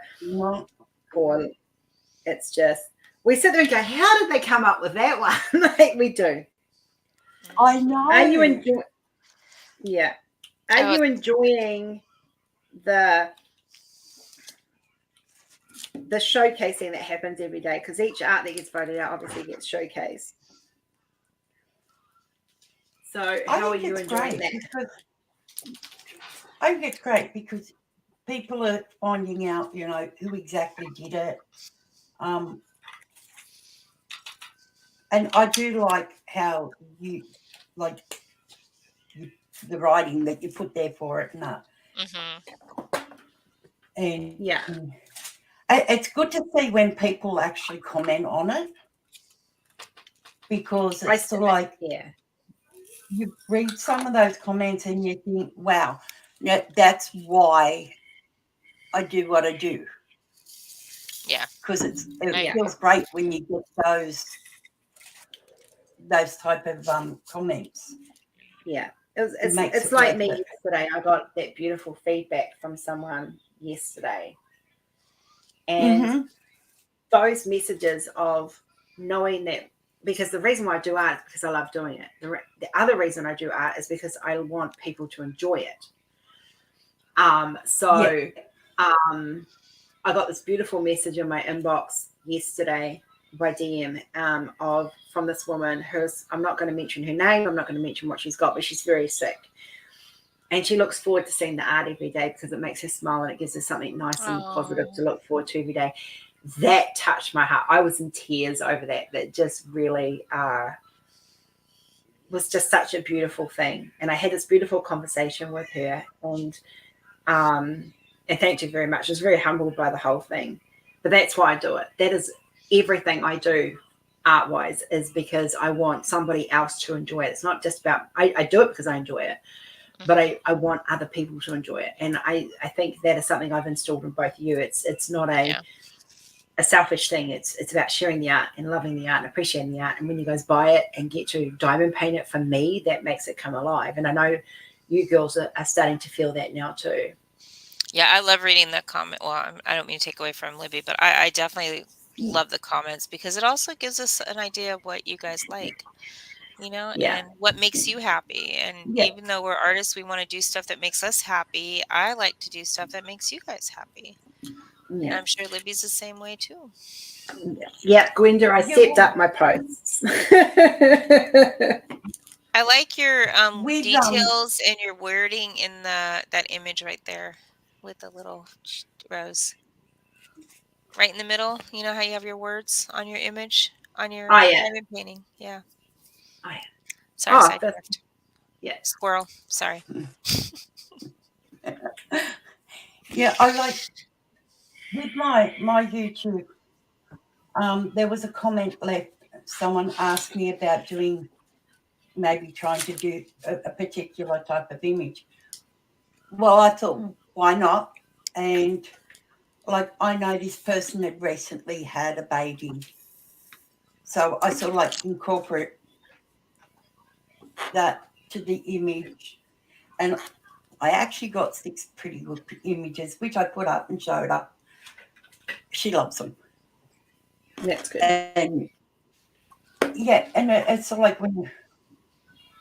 it's just we sit there and go, how did they come up with that one? Like we do. I know. Are you enjoying? Yeah. Are you enjoying the showcasing that happens every day? Because each art that gets voted out obviously gets showcased. So how are you enjoying that? I think it's great because people are finding out, you know, who exactly did it. And I do like how you like the writing that you put there for it and that. And yeah, it's good to see when people actually comment on it because it's like you read some of those comments and you think, wow, that's why I do what I do. Yeah, because it feels great when you get those type of comments. Yeah, it's like me yesterday. I got that beautiful feedback from someone yesterday, and those messages of knowing that, because the reason why I do art is because I love doing it. The other reason I do art is because I want people to enjoy it. I got this beautiful message in my inbox yesterday by DM from this woman. I'm not going to mention her name. I'm not going to mention what she's got, but she's very sick. And she looks forward to seeing the art every day because it makes her smile and it gives her something nice and positive to look forward to every day. That touched my heart. I was in tears over that. That just really was just such a beautiful thing. And I had this beautiful conversation with her and thanked her very much. I was very humbled by the whole thing. But that's why I do it. That is everything I do art-wise is because I want somebody else to enjoy it. It's not just about, I do it because I enjoy it, but I want other people to enjoy it. And I think that is something I've installed in both of you. It's not a selfish thing. It's about sharing the art and loving the art and appreciating the art. And when you guys buy it and get to diamond paint it, for me, that makes it come alive. And I know you girls are starting to feel that now too. Yeah, I love reading the comment. Well, I don't mean to take away from Libby, but I definitely love the comments because it also gives us an idea of what you guys like, and what makes you happy. And even though we're artists, we want to do stuff that makes us happy. I like to do stuff that makes you guys happy. And I'm sure Libby's the same way too. Yeah, Gwenda, I stepped up my posts. I like your details and your wording in that image right there with the little rose. Right in the middle, you know how you have your words on your image, on your diamond painting? Yeah. Oh, yeah. Sorry, sidetracked. Yeah. Squirrel, sorry. Yeah, I like, with my YouTube, there was a comment left. Someone asked me about maybe trying to do a particular type of image. Well, I thought, why not? And like, I know this person had recently had a baby. So I sort of like incorporate that to the image. And I actually got 6 pretty good images, which I put up and showed up. She loves them. That's good. And yeah, and it's sort of like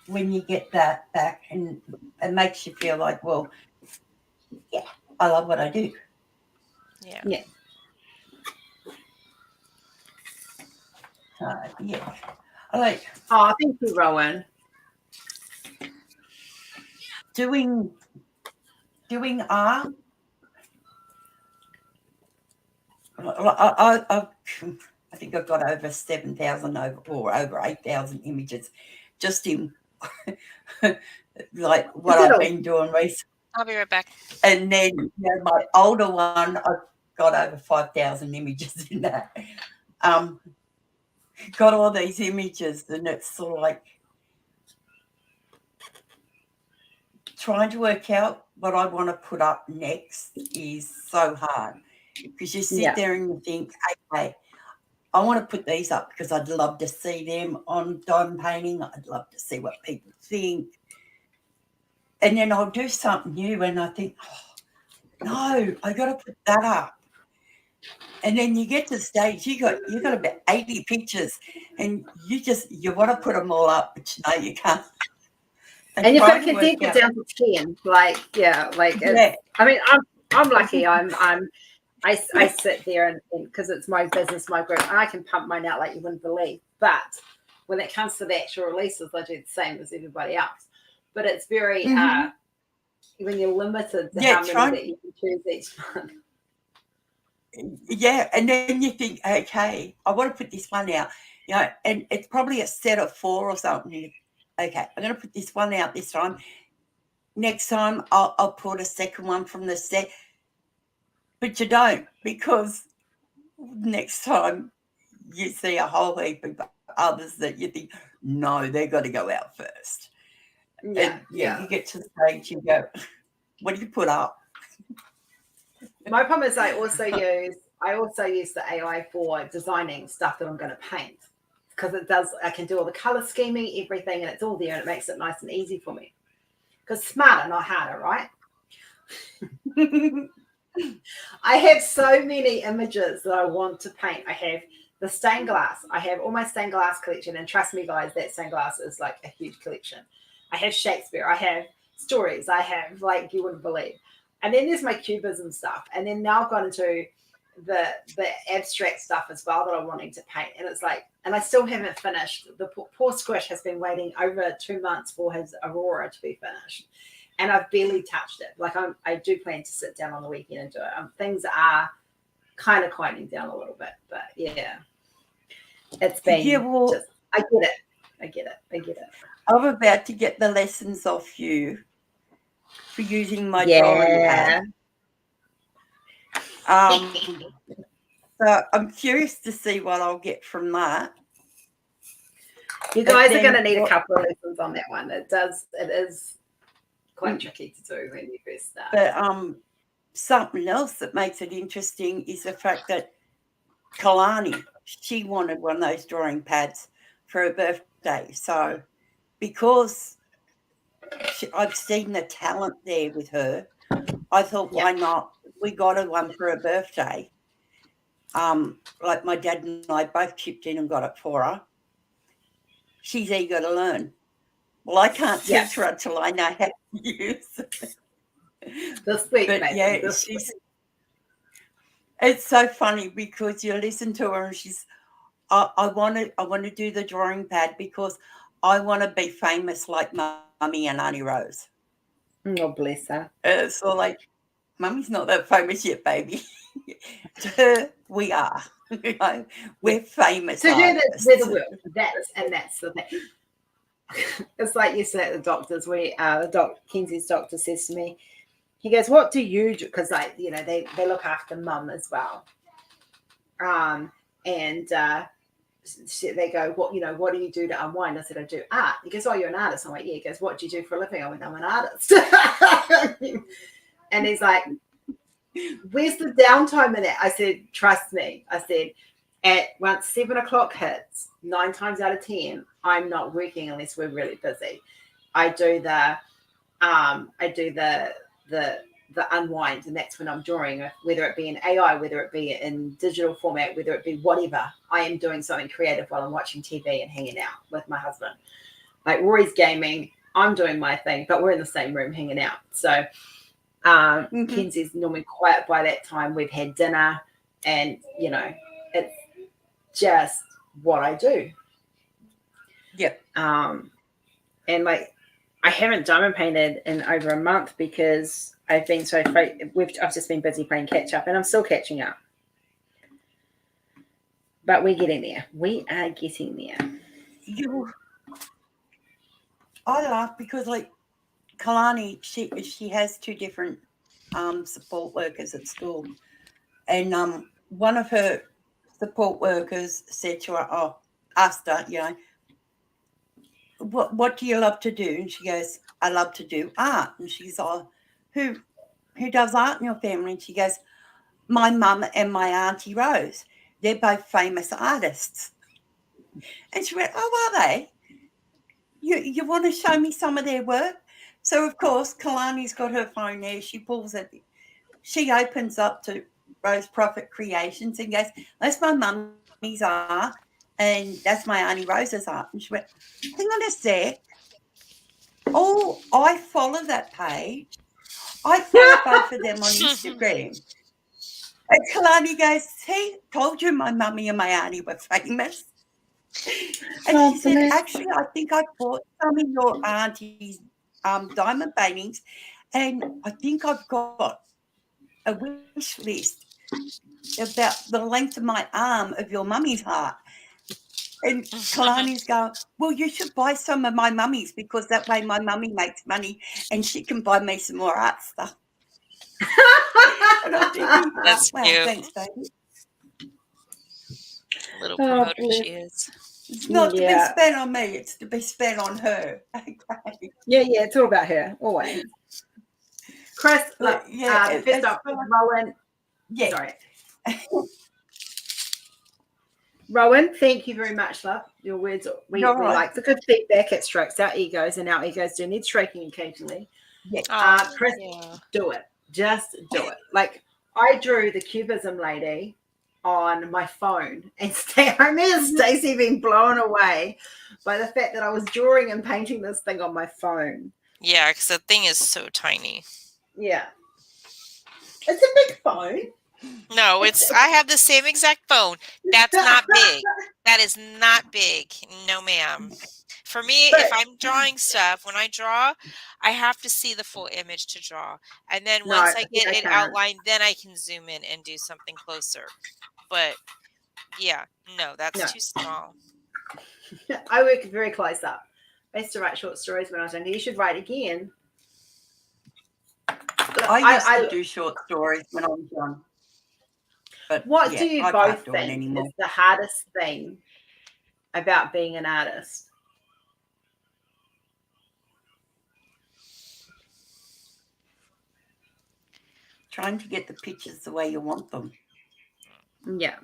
when you get that back, and it makes you feel like, well, yeah, I love what I do. Yeah. Yeah. Yeah. I like. Oh, thank you, Rowan. Doing art. I think I've got over 7,000 or over 8,000 images just in like what I've been doing recently. I'll be right back. And then my older one, I've got over 5,000 images in that. Got all these images, and it's sort of like trying to work out what I want to put up next is so hard, because you sit there and you think, okay, I want to put these up because I'd love to see them on diamond painting. I'd love to see what people think. And then I'll do something new and I think, oh, no, I got to put that up. And then you get to the stage, you got about 80 pictures, and you want to put them all up, but no, you can't. And you've got to condense it down to 10. I mean, I'm lucky. I sit there and because it's my business, my group, and I can pump mine out like you wouldn't believe. But when it comes to the actual releases, I do the same as everybody else. But it's very when you're limited to how many that you can choose each month. Yeah, and then you think, okay, I want to put this one out, and it's probably a set of 4 or something. Okay, I'm going to put this one out this time. Next time, I'll put a second one from the set. But you don't, because next time you see a whole heap of others that you think, no, they've got to go out first. Yeah. You get to the stage, you go, what do you put up? My problem is I also use the AI for designing stuff that I'm going to paint, because I can do all the color scheming, everything, and it's all there, and it makes it nice and easy for me. Because smarter, not harder, right? I have so many images that I want to paint. I have the stained glass. I have all my stained glass collection, and trust me, guys, that stained glass is like a huge collection. I have Shakespeare. I have stories. I have like you wouldn't believe. And then there's my cubism stuff. And then now I've gone into the abstract stuff as well that I'm wanting to paint. And it's like, and I still haven't finished. The poor Squish has been waiting over 2 months for his Aurora to be finished. And I've barely touched it. Like I do plan to sit down on the weekend and do it. Things are kind of quieting down a little bit. But yeah, it's been I get it. I'm about to get the lessons off you for using my drawing pad. So I'm curious to see what I'll get from that. You guys are going to need a couple of lessons on that one. It is quite tricky to do when you first start. But something else that makes it interesting is the fact that Kalani, she wanted one of those drawing pads for her birthday. So because I've seen the talent there with her, I thought, why not? We got her one for her birthday. Like my dad and I both chipped in and got it for her. She's eager to learn. Well, I can't teach her until I know how to use it. This week, but mate, yeah, it's so funny because you listen to her and she's, I want to do the drawing pad because I want to be famous like Mummy and Auntie Rose. Oh, bless her. So like, Mummy's not that famous yet, baby. To her, we are. We're famous. To her, that's the world. That's the thing. It's like yesterday at the doctor's. Kenzie's doctor says to me, he goes, "What do you do?" Because they look after Mum as well. And they go, what do you do to unwind? I said, I do art. He goes, oh, you're an artist. I'm like, yeah. He goes, what do you do for a living? I went, I'm an artist. And he's like, where's the downtime in it? I said, trust me. I said, once 7 o'clock hits, 9 times out of 10, I'm not working unless we're really busy. I do the unwind, and that's when I'm drawing, whether it be in AI, whether it be in digital format, whether it be whatever. I am doing something creative while I'm watching TV and hanging out with my husband. Like Rory's gaming, I'm doing my thing, but we're in the same room hanging out. So Kenzie's normally quiet by that time. We've had dinner, and it's just what I do. Yep. And like I haven't diamond painted in over a month because I've been so I've just been busy playing catch up, and I'm still catching up. But we're getting there. We are getting there. I laugh because like Kalani, she has 2 different support workers at school, and one of her support workers said to her, asked her, what do you love to do? And she goes, I love to do art. And she's like, who does art in your family? And she goes, my mum and my Auntie Rose. They're both famous artists. And she went, oh, are they? You want to show me some of their work? So, of course, Kalani's got her phone there. She pulls it. She opens up to Rose Proffitt Creations and goes, that's my mummy's art, and that's my Auntie Rose's art. And she went, hang on a sec. Oh, I follow that page. I follow both of them on Instagram. And Kalani goes, see, told you my mummy and my auntie were famous. And she said, actually, I think I bought some of your auntie's diamond paintings, and I think I've got a wish list about the length of my arm of your mummy's heart. And Kalani's going, well, you should buy some of my mummies because that way my mummy makes money and she can buy me some more art stuff. And I'm thinking, That's wow, cute. thanks, baby. Little promoter she is. It's not to be spent on me, it's to be spent on her. Okay. Yeah, it's all about her, always. Chris, look, first up, Rowan. Yeah. Sorry. Rowan, thank you very much, love. Your words, we like the good feedback. It strokes our egos, and our egos do need stroking occasionally. Yeah. Chris, do it. Just do it. Like, I drew the cubism lady on my phone, and I remember Stacey being blown away by the fact that I was drawing and painting this thing on my phone. Yeah, because the thing is so tiny. Yeah. It's a big phone. No, I have the same exact phone. That's not big. That is not big. No, ma'am. For me, if I'm drawing stuff, when I draw, I have to see the full image to draw. And then once I get it outlined, then I can zoom in and do something closer. But yeah, no, that's too small. I work very close up. I used to write short stories when I was younger. You should write again. I used to do short stories when I was young. But What yeah, do you I both can't do it think anymore. is the hardest thing about being an artist? Trying to get the pictures the way you want them. Yeah.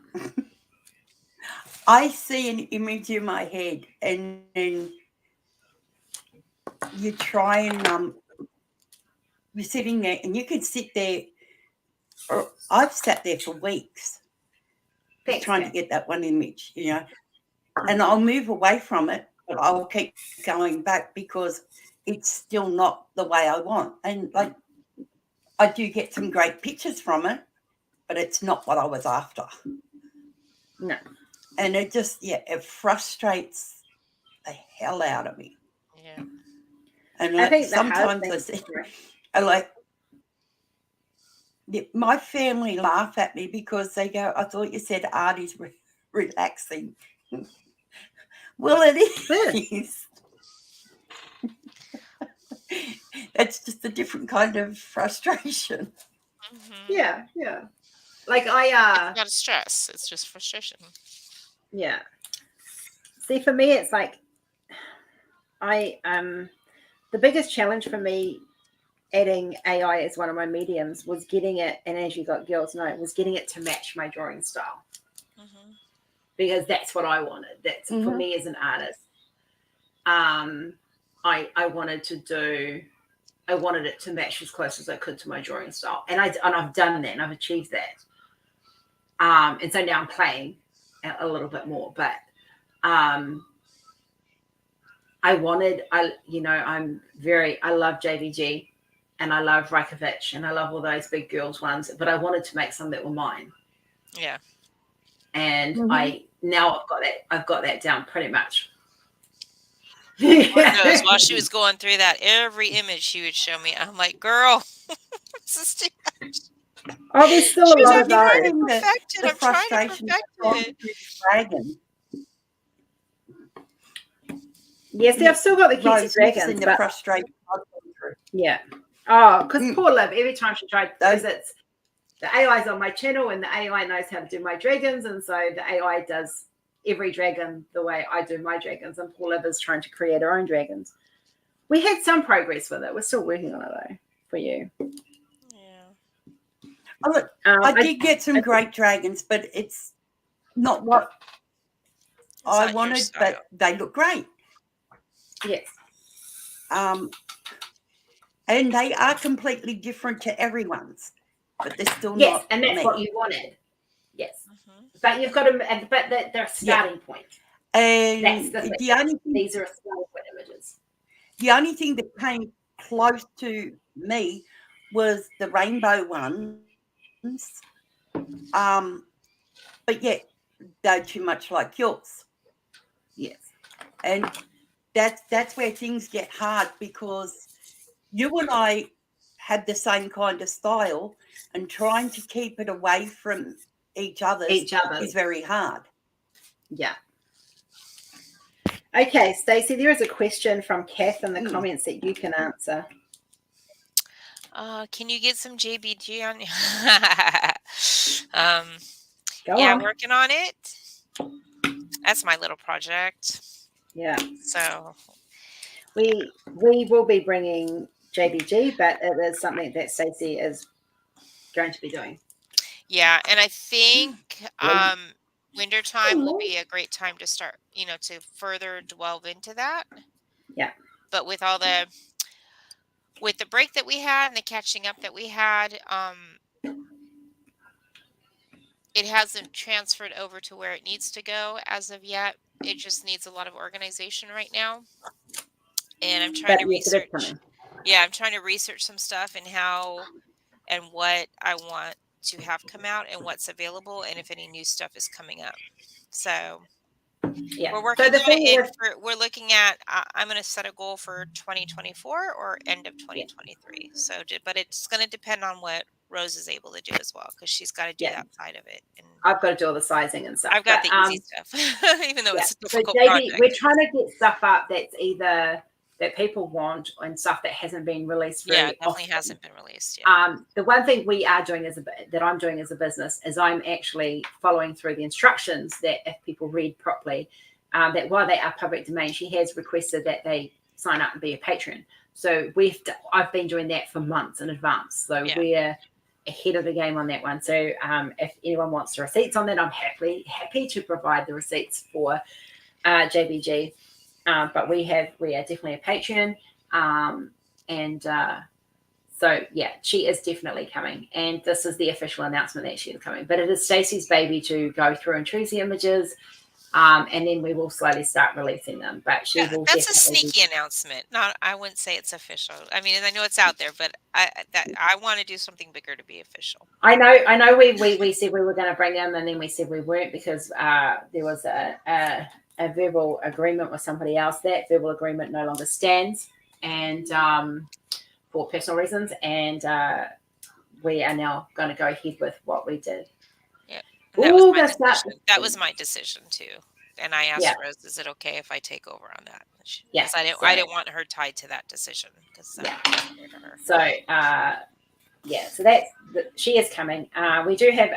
I see an image in my head, and then you try and you're sitting there, and you could sit there, or I've sat there for weeks Thanks, trying Kat. to get that one image, you know, and I'll move away from it, but I'll keep going back because it's still not the way I want. And like, I do get some great pictures from it, but it's not what I was after. No. And it just, it frustrates the hell out of me. Yeah. And I think the sometimes hardest thing, I like, my family laugh at me because they go, I thought you said art is relaxing. Well, it is. That's just a different kind of frustration. Yeah. Like It's not a stress. It's just frustration. Yeah. See, for me, it's like the biggest challenge for me adding AI as one of my mediums was getting it, and as you got girls know, was getting it to match my drawing style. Because that's what I wanted. That's for me as an artist. I wanted it to match as close as I could to my drawing style. And I've done that and I've achieved that. And so now I'm playing a little bit more, but I love JVG and I love Waacccccky and I love all those big girls ones, but I wanted to make some that were mine. Yeah. And I've got that down pretty much. Lord knows, while she was going through that, every image she would show me, I'm like, girl, this is too much. Oh, there's still a lot of those. I'm trying to perfect it. Dragon. Yes, I've still got the cutesy dragons. In the frustration. Yeah. Oh, because poor Liv, every time she tried, because it's the AI's on my channel and the AI knows how to do my dragons, and so the AI does every dragon the way I do my dragons, and poor Liv is trying to create her own dragons. We had some progress with it. We're still working on it though for you. Yeah. Oh, look, I did get some great dragons, but it's not what I wanted, but they look great. Yes. And they are completely different to everyone's, but they're still not. Yes, and that's what you wanted. Yes, but you've got to. But they're a starting point. And that's the only thing, these are a starting point images. The only thing that came close to me was the rainbow ones. But yet they're too much like yours. Yes, and that's where things get hard, because you and I had the same kind of style, and trying to keep it away from each other is very hard. Yeah. Okay, Stacey, there is a question from Kath in the comments that you can answer. Can you get some JBG on? Go on. Working on it. That's my little project. Yeah. So we will be bringing JBG, but it is something that Stacey is going to be doing. Yeah, and I think wintertime will be a great time to start, to further delve into that. Yeah. But with the break that we had and the catching up that we had, it hasn't transferred over to where it needs to go as of yet. It just needs a lot of organization right now. And I'm trying to research. Yeah, I'm trying to research some stuff and how and what I want to have come out and what's available and if any new stuff is coming up. So we're working on it. We're looking at, I'm going to set a goal for 2024 or end of 2023. So, but it's going to depend on what Rose is able to do as well, because she's got to do that side of it. And I've got to do all the sizing and stuff. I've got the easy stuff, even though it's a difficult JB, project. we're trying to get stuff up that's either that people want and stuff that hasn't been released very Yeah, it definitely often. hasn't been released yet. The one thing we are doing that I'm doing as a business is I'm actually following through the instructions that if people read properly, that while they are public domain, she has requested that they sign up and be a patron. So I've been doing that for months in advance. So we're ahead of the game on that one. So if anyone wants the receipts on that, I'm happy to provide the receipts for JBG. But we are definitely a Patreon. So yeah, she is definitely coming. And this is the official announcement that she is coming. But it is Stacey's baby to go through and choose the images. And then we will slowly start releasing them. But she will. That's a sneaky announcement. I wouldn't say it's official. I mean, I know it's out there, but I want to do something bigger to be official. I know. We said we were going to bring them, and then we said we weren't because there was a verbal agreement with somebody else. That verbal agreement no longer stands, and for personal reasons, and we are now going to go ahead with what we did. Yeah, that was my decision too. And I asked Rose, "Is it okay if I take over on that?" Yes, I didn't want her tied to that decision because So she is coming. We do have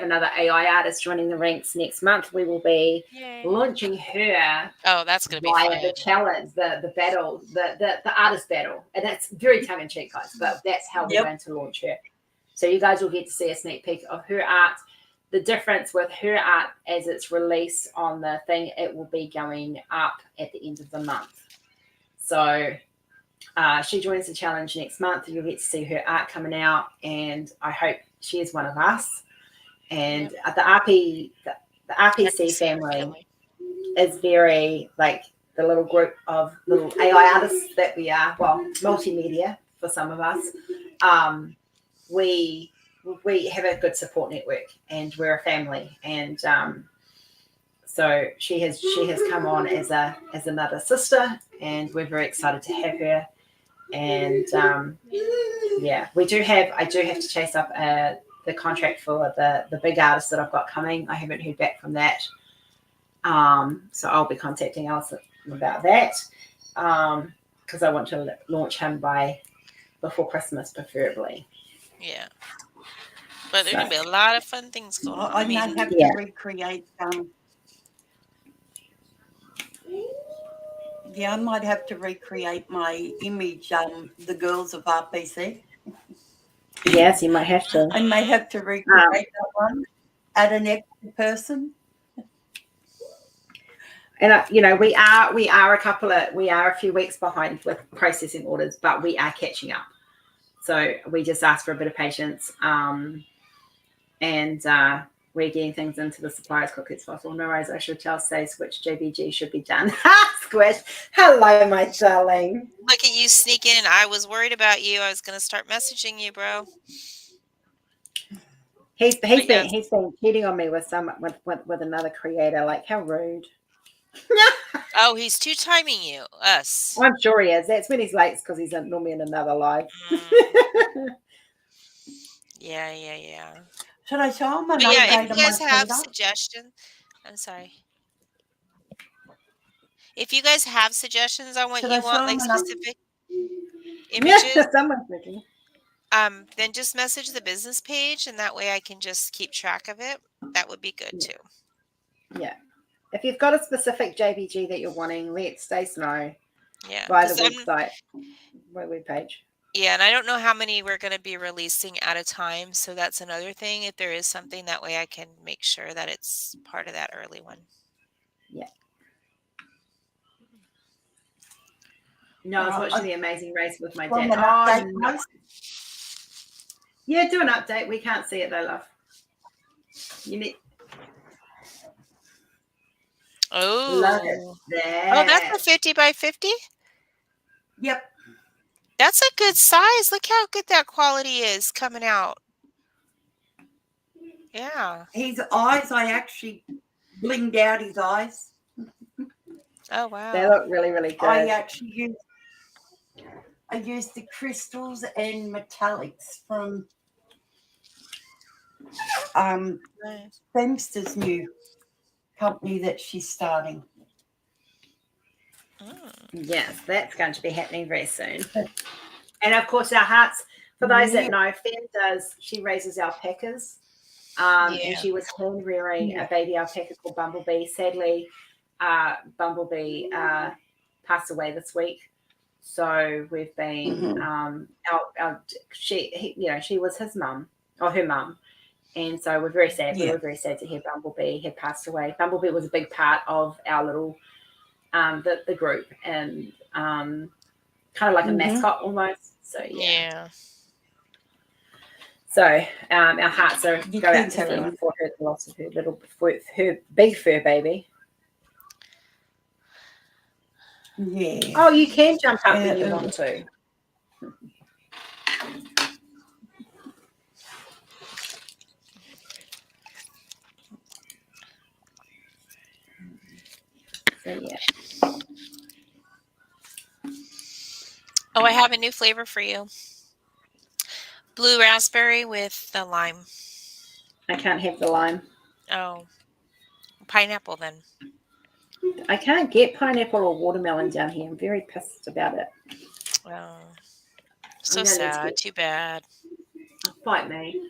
another AI artist joining the ranks next month. We will be launching her. Oh, that's going to be fun. The challenge, the battle, the artist battle, and that's very tongue in cheek, guys. But that's how we're going to launch her. So you guys will get to see a sneak peek of her art. The difference with her art as it's released on the thing, it will be going up at the end of the month. So she joins the challenge next month. You'll get to see her art coming out, and I hope she is one of us. And the RPC family is very like the little group of little AI artists that we are. Well, multimedia for some of us. We have a good support network, and we're a family. And so she has come on as another sister, and we're very excited to have her. And I do have to chase up the contract for the big artist that I've got coming. I haven't heard back from that, so I'll be contacting Alison about that because I want to launch him before Christmas, preferably. Yeah, but there's gonna be a lot of fun things going on. I might have to recreate. I might have to recreate my image. The girls of RPC. Yes, you might have to. I may have to recreate that one. Add an extra person. And we are a few weeks behind with processing orders, but we are catching up. So we just ask for a bit of patience, and we're getting things into the supplier as quickly as possible. No worries, I should tell Stace which JBG should be done. Squish. Hello, my darling. Look at you sneak in. I was worried about you. I was going to start messaging you, bro. He's been cheating on me with another creator. Like, how rude. Oh, he's two-timing you. Us. I'm sure he is. That's when he's late because he's normally in another live. Yeah. Should I show him another if you guys have suggestions, I'm sorry. If you guys have suggestions on what you want, like specific images, then just message the business page, and that way I can just keep track of it. That would be good too. Yeah. If you've got a specific JBG that you're wanting, let Stace know. Yeah. Via the website, my webpage. Yeah, and I don't know how many we're going to be releasing at a time, so that's another thing. If there is something, that way I can make sure that it's part of that early one. Yeah. No, I was watching The Amazing Race with my dad. Yeah, do an update. We can't see it though, love. You need. Oh, that. That's a 50 by 50? Yep. That's a good size. Look how good that quality is coming out. Yeah. His eyes, I actually blinged out his eyes. Oh, wow. They look really, really good. I actually used the crystals and metallics from Femster's new company that she's starting. Yes, that's going to be happening very soon. And of course, our hearts, for those that know, she raises alpacas. And she was hand rearing a baby alpaca called Bumblebee. Sadly, Bumblebee passed away this week. So we've been, she was his mum or her mum. And so we're very sad. We were very sad to hear Bumblebee had passed away. Bumblebee was a big part of our little, the group, and kind of like a mascot almost. So, yeah. So our hearts go out to them for her, the loss of her big fur baby. Yeah. Oh, you can jump up when you want to. So, yeah. Oh, I have a new flavor for you. Blue raspberry with the lime. I can't have the lime. Oh, pineapple then. I can't get pineapple or watermelon down here. I'm very pissed about it. Oh, so sad. Too bad. Fight me.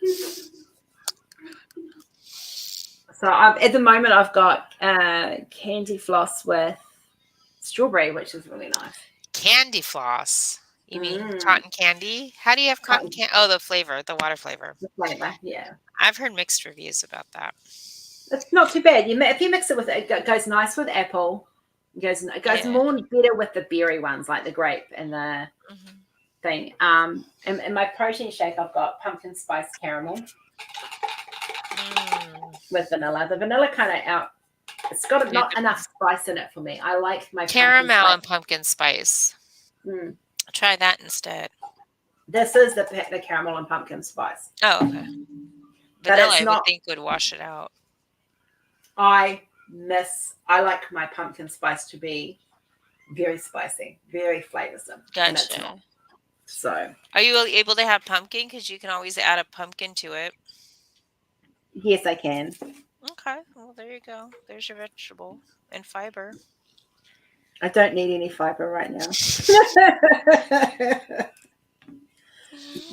So at the moment, I've got candy floss with strawberry, which is really nice. Candy floss. You mean cotton candy? How do you have cotton candy? Oh, the flavor, the water flavor. The flavor, yeah. I've heard mixed reviews about that. It's not too bad. If you mix it with it goes nice with apple. It goes more better with the berry ones, like the grape and the thing. And in my protein shake, I've got pumpkin spice caramel with vanilla. The vanilla kind of it's got not enough spice in it for me. I like my caramel and pumpkin spice. Try that instead. This is the caramel and pumpkin spice. Oh, okay. Vanilla, I would think would wash it out. I like my pumpkin spice to be very spicy, very flavorsome. Gotcha. So, are you able to have pumpkin? Because you can always add a pumpkin to it. Yes, I can. Okay. Well, there you go. There's your vegetable and fiber. I don't need any fiber right now.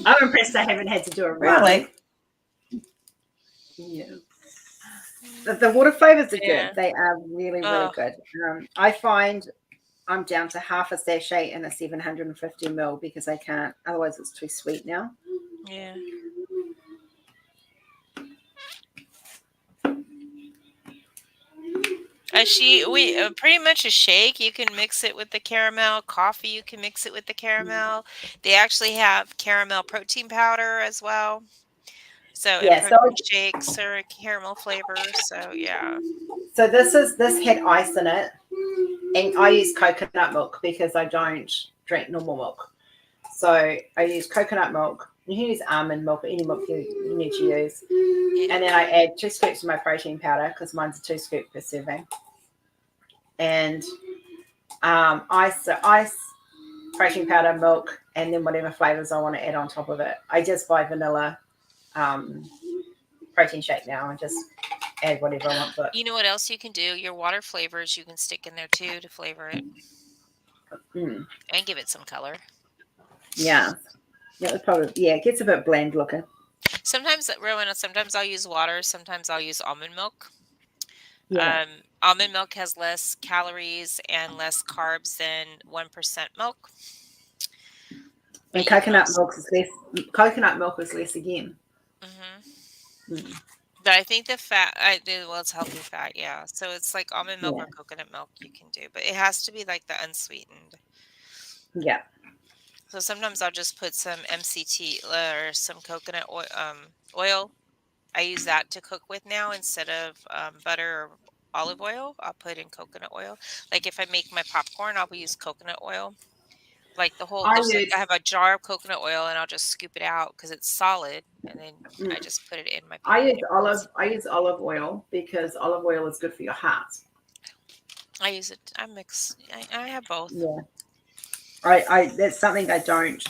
I'm impressed I haven't had to do a run. Really? Yeah. The water flavors are good. They are really, really good. I find I'm down to half a sachet in a 750 ml because I can't. Otherwise, it's too sweet now. Yeah. Pretty much a shake. You can mix it with the caramel. Coffee, you can mix it with the caramel. They actually have caramel protein powder as well. So shakes are caramel flavor. So yeah. So this had ice in it, and I use coconut milk because I don't drink normal milk. So I use coconut milk. You can use almond milk, or any milk you need to use. And then I add 2 scoops of my protein powder because mine's a 2 scoop per serving. And ice, protein powder, milk, and then whatever flavors I want to add on top of it. I just buy vanilla protein shake now and just add whatever I want to it. You know what else you can do? Your water flavors you can stick in there too to flavor it. And give it some color. Yeah. It gets a bit bland looking. Sometimes, Rowena, I'll use water. Sometimes I'll use almond milk. Yeah. Almond milk has less calories and less carbs than 1% milk. And coconut milk is less. Coconut milk is less again. But I think the fat, it's healthy fat, yeah. So it's like almond milk or coconut milk you can do, but it has to be like the unsweetened. Yeah. So sometimes I'll just put some MCT or some coconut oil. I use that to cook with now instead of butter or olive oil. I'll put in coconut oil. Like if I make my popcorn, I'll use coconut oil. Like I have a jar of coconut oil and I'll just scoop it out because it's solid, and then I just put it in my pan. I use olive oil because olive oil is good for your heart. I use it. I mix. I have both. Yeah. I that's something I don't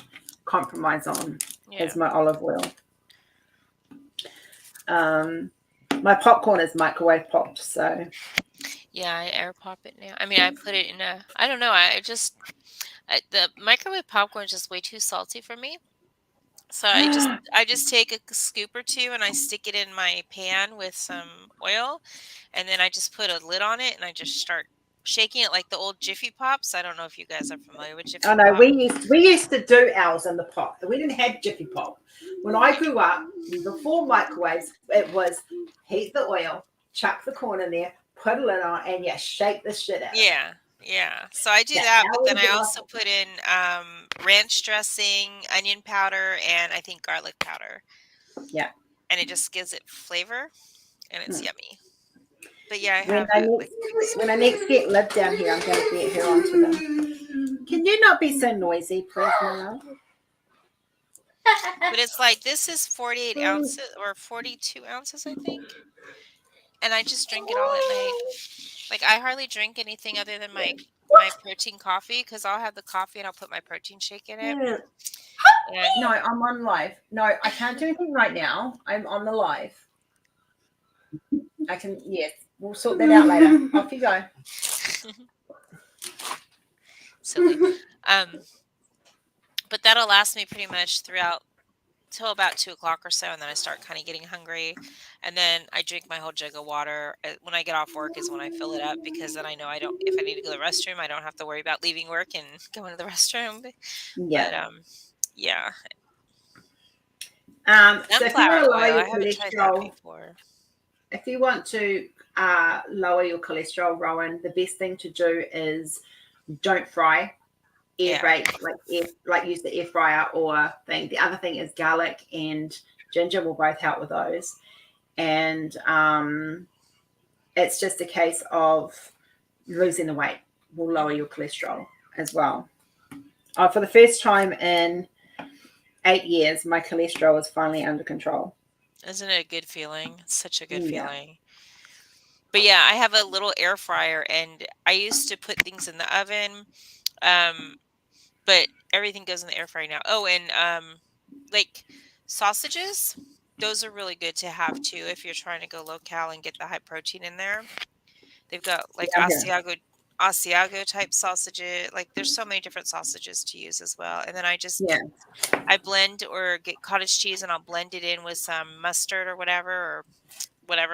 compromise on. Is my olive oil. My popcorn is microwave popped, so Yeah, I air pop it now. I mean, I put it in a, I don't know. The microwave popcorn is just way too salty for me. So I just take a scoop or two and I stick it in my pan with some oil, and then I just put a lid on it and I just start shaking it like the old Jiffy Pops. I don't know if you guys are familiar with Jiffy I know Pop. we used to do ours in the pot. We didn't have Jiffy Pop. When I grew up, before microwaves, it was heat the oil, chuck the corn in there, put a lid on, and shake the shit out of it. Yeah, yeah. So I do That's that, how but we then I do also it. put in ranch dressing, onion powder, and I think garlic powder, Yeah. and it just gives it flavor, and it's Hmm. yummy. But yeah, I When have I a like next when I next get Liv down here, I'm going to get her onto them. Can you not be so noisy, please, my love? but it's like this is 48 ounces or 42 ounces, I think. And I just drink it all at night. Like I hardly drink anything other than my protein coffee because I'll have the coffee and I'll put my protein shake in it. Yeah. And No, I'm on live. No, I can't do anything right now. I'm on the live. I can, yes. We'll sort that out later. Off you go. silly. But that'll last me pretty much throughout till about 2 o'clock or so, and then I start kind of getting hungry, and then I drink my whole jug of water. When I get off work is when I fill it up because then I know I don't. If I need to go to the restroom, I don't have to worry about leaving work and going to the restroom. Yeah. But yeah. So if you want Sunflower to lower oil, your I haven't tried that cholesterol, before. if you want to lower your cholesterol, Rowan, the best thing to do is don't fry. Air Yeah. bake, like use the air fryer or thing. The other thing is garlic and ginger will both help with those. And it's just a case of losing the weight will lower your cholesterol as well. For the first time in 8 years, my cholesterol is finally under control. Isn't it a good feeling? It's such a good Yeah. feeling. But yeah, I have a little air fryer, and I used to put things in the oven, but everything goes in the air fryer now. Oh, and like sausages, those are really good to have too if you're trying to go low cal and get the high protein in there. They've got like Yeah, I'm here. Asiago type sausages. Like there's so many different sausages to use as well. And then Yeah. I blend or get cottage cheese and I'll blend it in with some mustard or whatever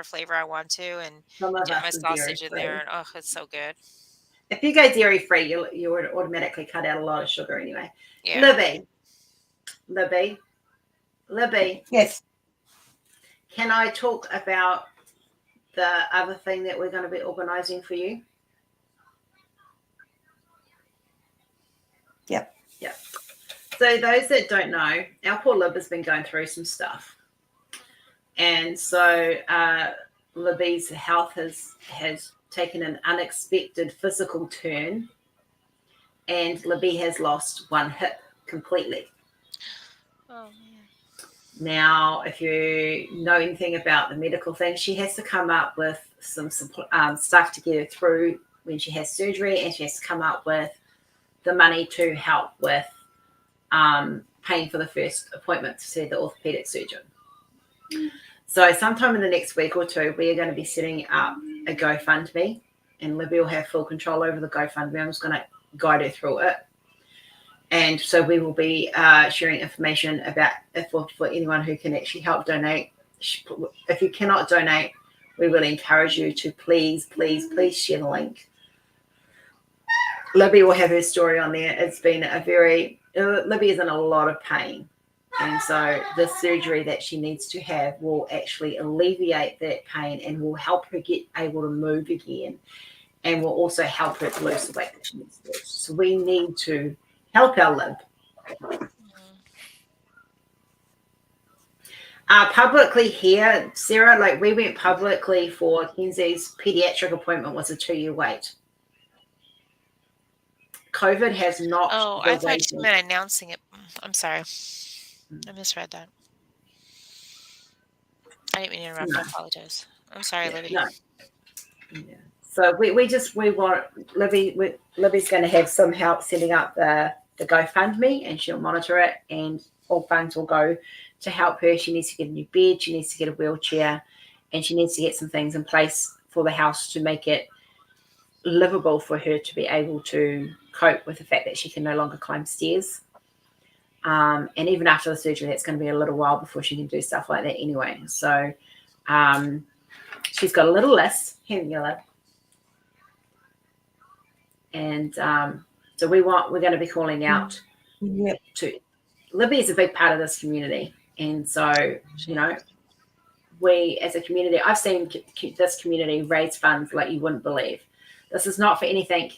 flavor I want to, and Some of dip us my are dairy sausage in there, free. and oh, it's so good. If you go dairy free, you would automatically cut out a lot of sugar anyway. Yeah. Libby, Yes. can I talk about the other thing that we're going to be organising for you? Yep. So those that don't know, our poor Lib has been going through some stuff. And so Libby's health has taken an unexpected physical turn, and Libby has lost one hip completely. Oh man. Now, if you know anything about the medical thing, she has to come up with some stuff to get her through when she has surgery, and she has to come up with the money to help with paying for the first appointment to see the orthopedic surgeon. So sometime in the next week or two, we are going to be setting up a GoFundMe, and Libby will have full control over the GoFundMe. I'm just going to guide her through it. And so we will be sharing information about for anyone who can actually help donate. If you cannot donate, we really encourage you to please share the link. Libby will have her story on there. It's been Libby is in a lot of pain. And so the surgery that she needs to have will actually alleviate that pain and will help her get able to move again, and will also help her to lose the weight that she needs to lose. So we need to help our Lib. Publicly here, Sarah, like we went publicly for Kenzie's pediatric appointment was a 2-year wait. COVID has knocked. Oh, I thought you meant announcing it. I'm sorry. I misread that. I didn't mean to interrupt. I apologize. I'm sorry, Libby. No. Yeah. So we want Libby's going to have some help setting up the GoFundMe, and she'll monitor it, and all funds will go to help her. She needs to get a new bed, she needs to get a wheelchair, and she needs to get some things in place for the house to make it livable for her to be able to cope with the fact that she can no longer climb stairs. And even after the surgery, it's going to be a little while before she can do stuff like that anyway. So she's got a little list, here in yellow. And so we're going to be calling out to Libby is a big part of this community. And so, you know, we as a community, I've seen this community raise funds like you wouldn't believe. This is not for anything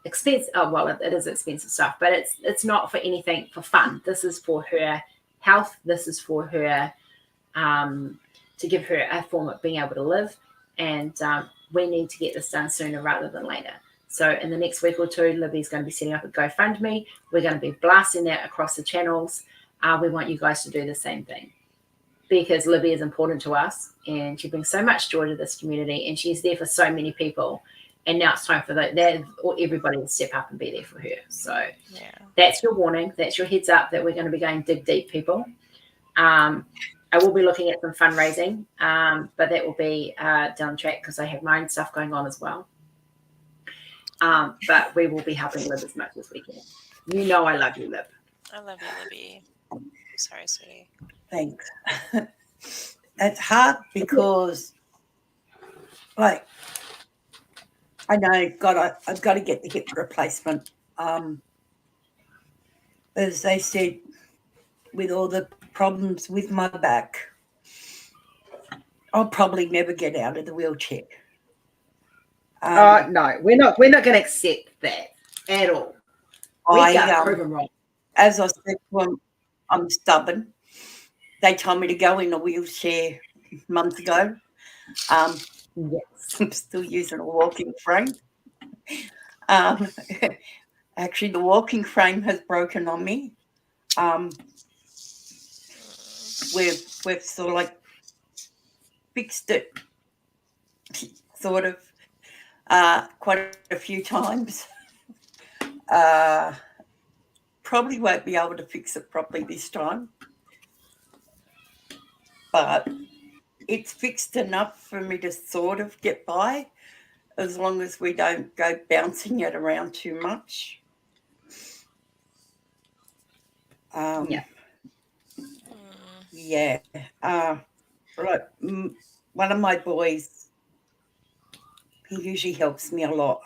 expensive. Oh, well, it is expensive stuff, but it's not for anything for fun. This is for her health. This is for her to give her a form of being able to live. And we need to get this done sooner rather than later. So in the next week or two, Libby's going to be setting up a GoFundMe. We're going to be blasting that across the channels. We want you guys to do the same thing, because Libby is important to us and she brings so much joy to this community and she's there for so many people. And now it's time for everybody to step up and be there for her. So that's your warning. That's your heads up that we're going to be going dig deep, people. I will be looking at some fundraising, but that will be down the track because I have my own stuff going on as well. But we will be helping Lib as much as we can. You know I love you, Lib. I love you, Libby. Sorry, sweetie. Thanks. It's hard because, like, I know I've got to get the hip replacement. As they said, with all the problems with my back, I'll probably never get out of the wheelchair. No, we're not going to accept that at all. We got proven wrong. As I said, I'm stubborn. They told me to go in a wheelchair months ago. Yes, I'm still using a walking frame. Actually, the walking frame has broken on me. We've sort of like fixed it, sort of, quite a few times. Probably won't be able to fix it properly this time, but it's fixed enough for me to sort of get by, as long as we don't go bouncing it around too much. Right. One of my boys, he usually helps me a lot.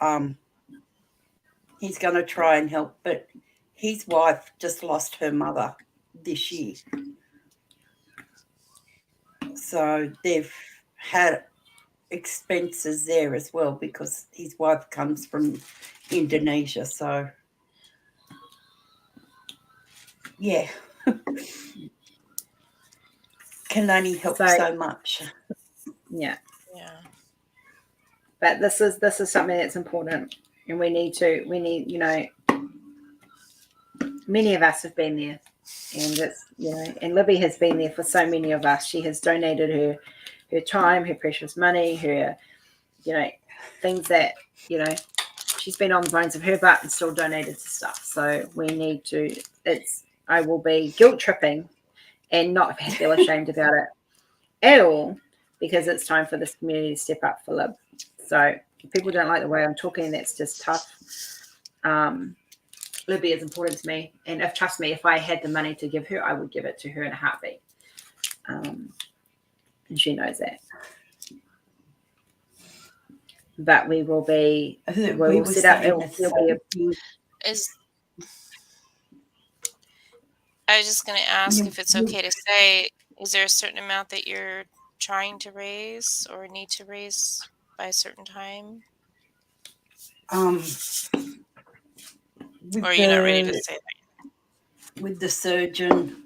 He's going to try and help, but his wife just lost her mother this year. So they've had expenses there as well because his wife comes from Indonesia. So, yeah. Can only help so much. Yeah. But this is something that's important, and we need, you know, many of us have been there, and it's, you know, and Libby has been there for so many of us. She has donated her time, her precious money, her, you know, things that, you know, she's been on the bones of her butt and still donated to stuff. So we need to, I will be guilt tripping and not feel ashamed about it at all, because it's time for this community to step up for Lib. So if people don't like the way I'm talking, that's just tough. Libby is important to me, and trust me, if I had the money to give her, I would give it to her in a heartbeat. And she knows that. But we will be, we'll set up. I was just going to ask if it's okay to say, is there a certain amount that you're trying to raise or need to raise by a certain time? Or are you not ready to say that? With the surgeon,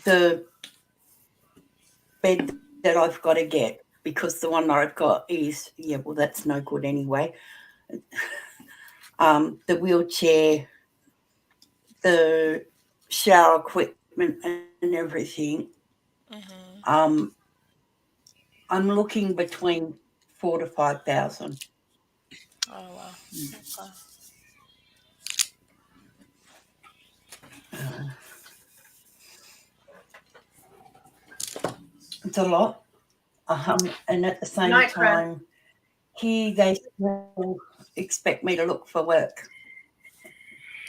the bed that I've got to get, because the one that I've got is, that's no good anyway. The wheelchair, the shower equipment and everything. Mm-hmm. I'm looking between 4,000 to 5,000. Oh wow! Okay. It's a lot, and at the same time, here they still expect me to look for work.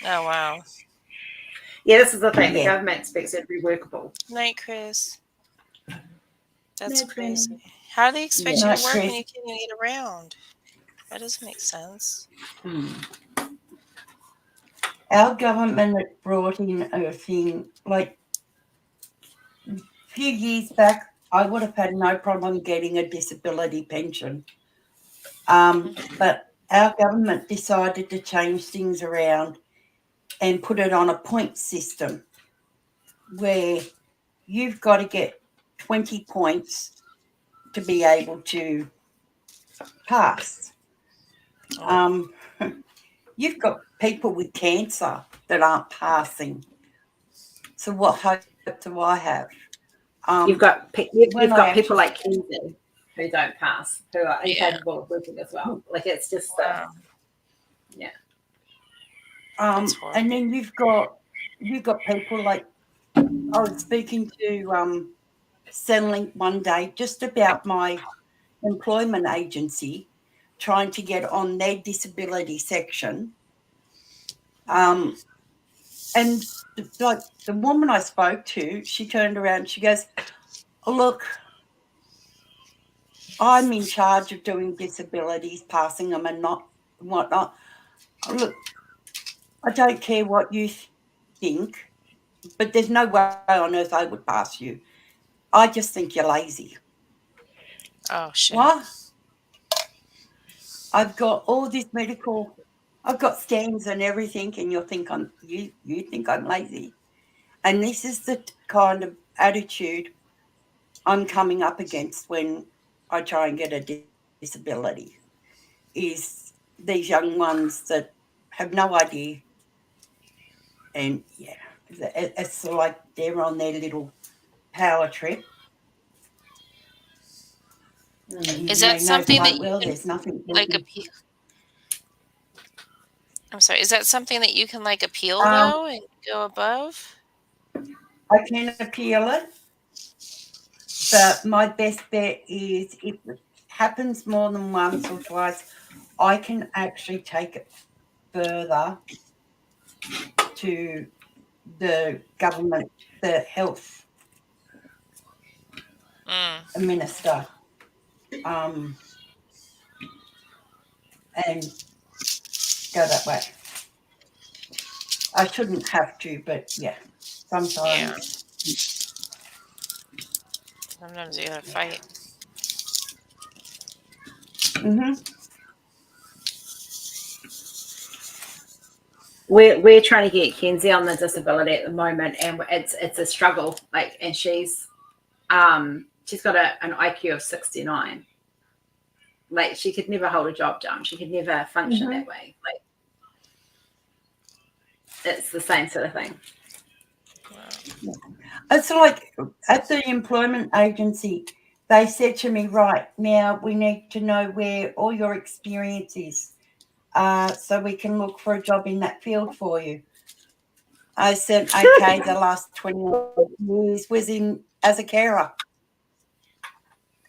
Oh, wow. Yeah, this is the thing. The Yeah. government expects it to be workable. Night, Chris. That's Night, crazy. Granny. How do they expect Yeah. you Night, to work when Chris. you can't even get around? That doesn't make sense. Our government had brought in a thing, like a few years back, I would have had no problem getting a disability pension. But our government decided to change things around and put it on a point system where you've got to get 20 points to be able to pass. Oh. You've got people with cancer that aren't passing. So what hope do I have? You've got when people like Kenzie who don't pass, who are Yeah. incapable of working as well. Like it's just Wow. yeah. That's horrible. and then you've got people like, I was speaking to Centrelink one day just about my employment agency trying to get on their disability section. And like the woman I spoke to, she turned around and she goes, oh, look, I'm in charge of doing disabilities, passing them and not whatnot. Look, I don't care what you think, but there's no way on earth I would pass you. I just think you're lazy. Oh, shit. What? I've got all this medical, I've got scans and everything, and you think I'm lazy. And this is the kind of attitude I'm coming up against when I try and get a disability, is these young ones that have no idea. And yeah, it's like they're on their little power trip. Is that something that you can there's nothing like appeal? I'm sorry. Is that something that you can like appeal Um, though and go above? I can appeal it, but my best bet is if it happens more than once or twice, I can actually take it further to the government, the health minister, and go that way. I shouldn't have to, but yeah, Yeah. sometimes. Sometimes you gotta fight. We're trying to get Kenzie on the disability at the moment, and it's a struggle. Like, and she's got an IQ of 69. Like, she could never hold a job down. She could never function that way. Like, it's the same sort of thing. It's like at the employment agency, they said to me, right, now we need to know where all your experience is, so we can look for a job in that field for you. I said, okay, the last 20 years was as a carer.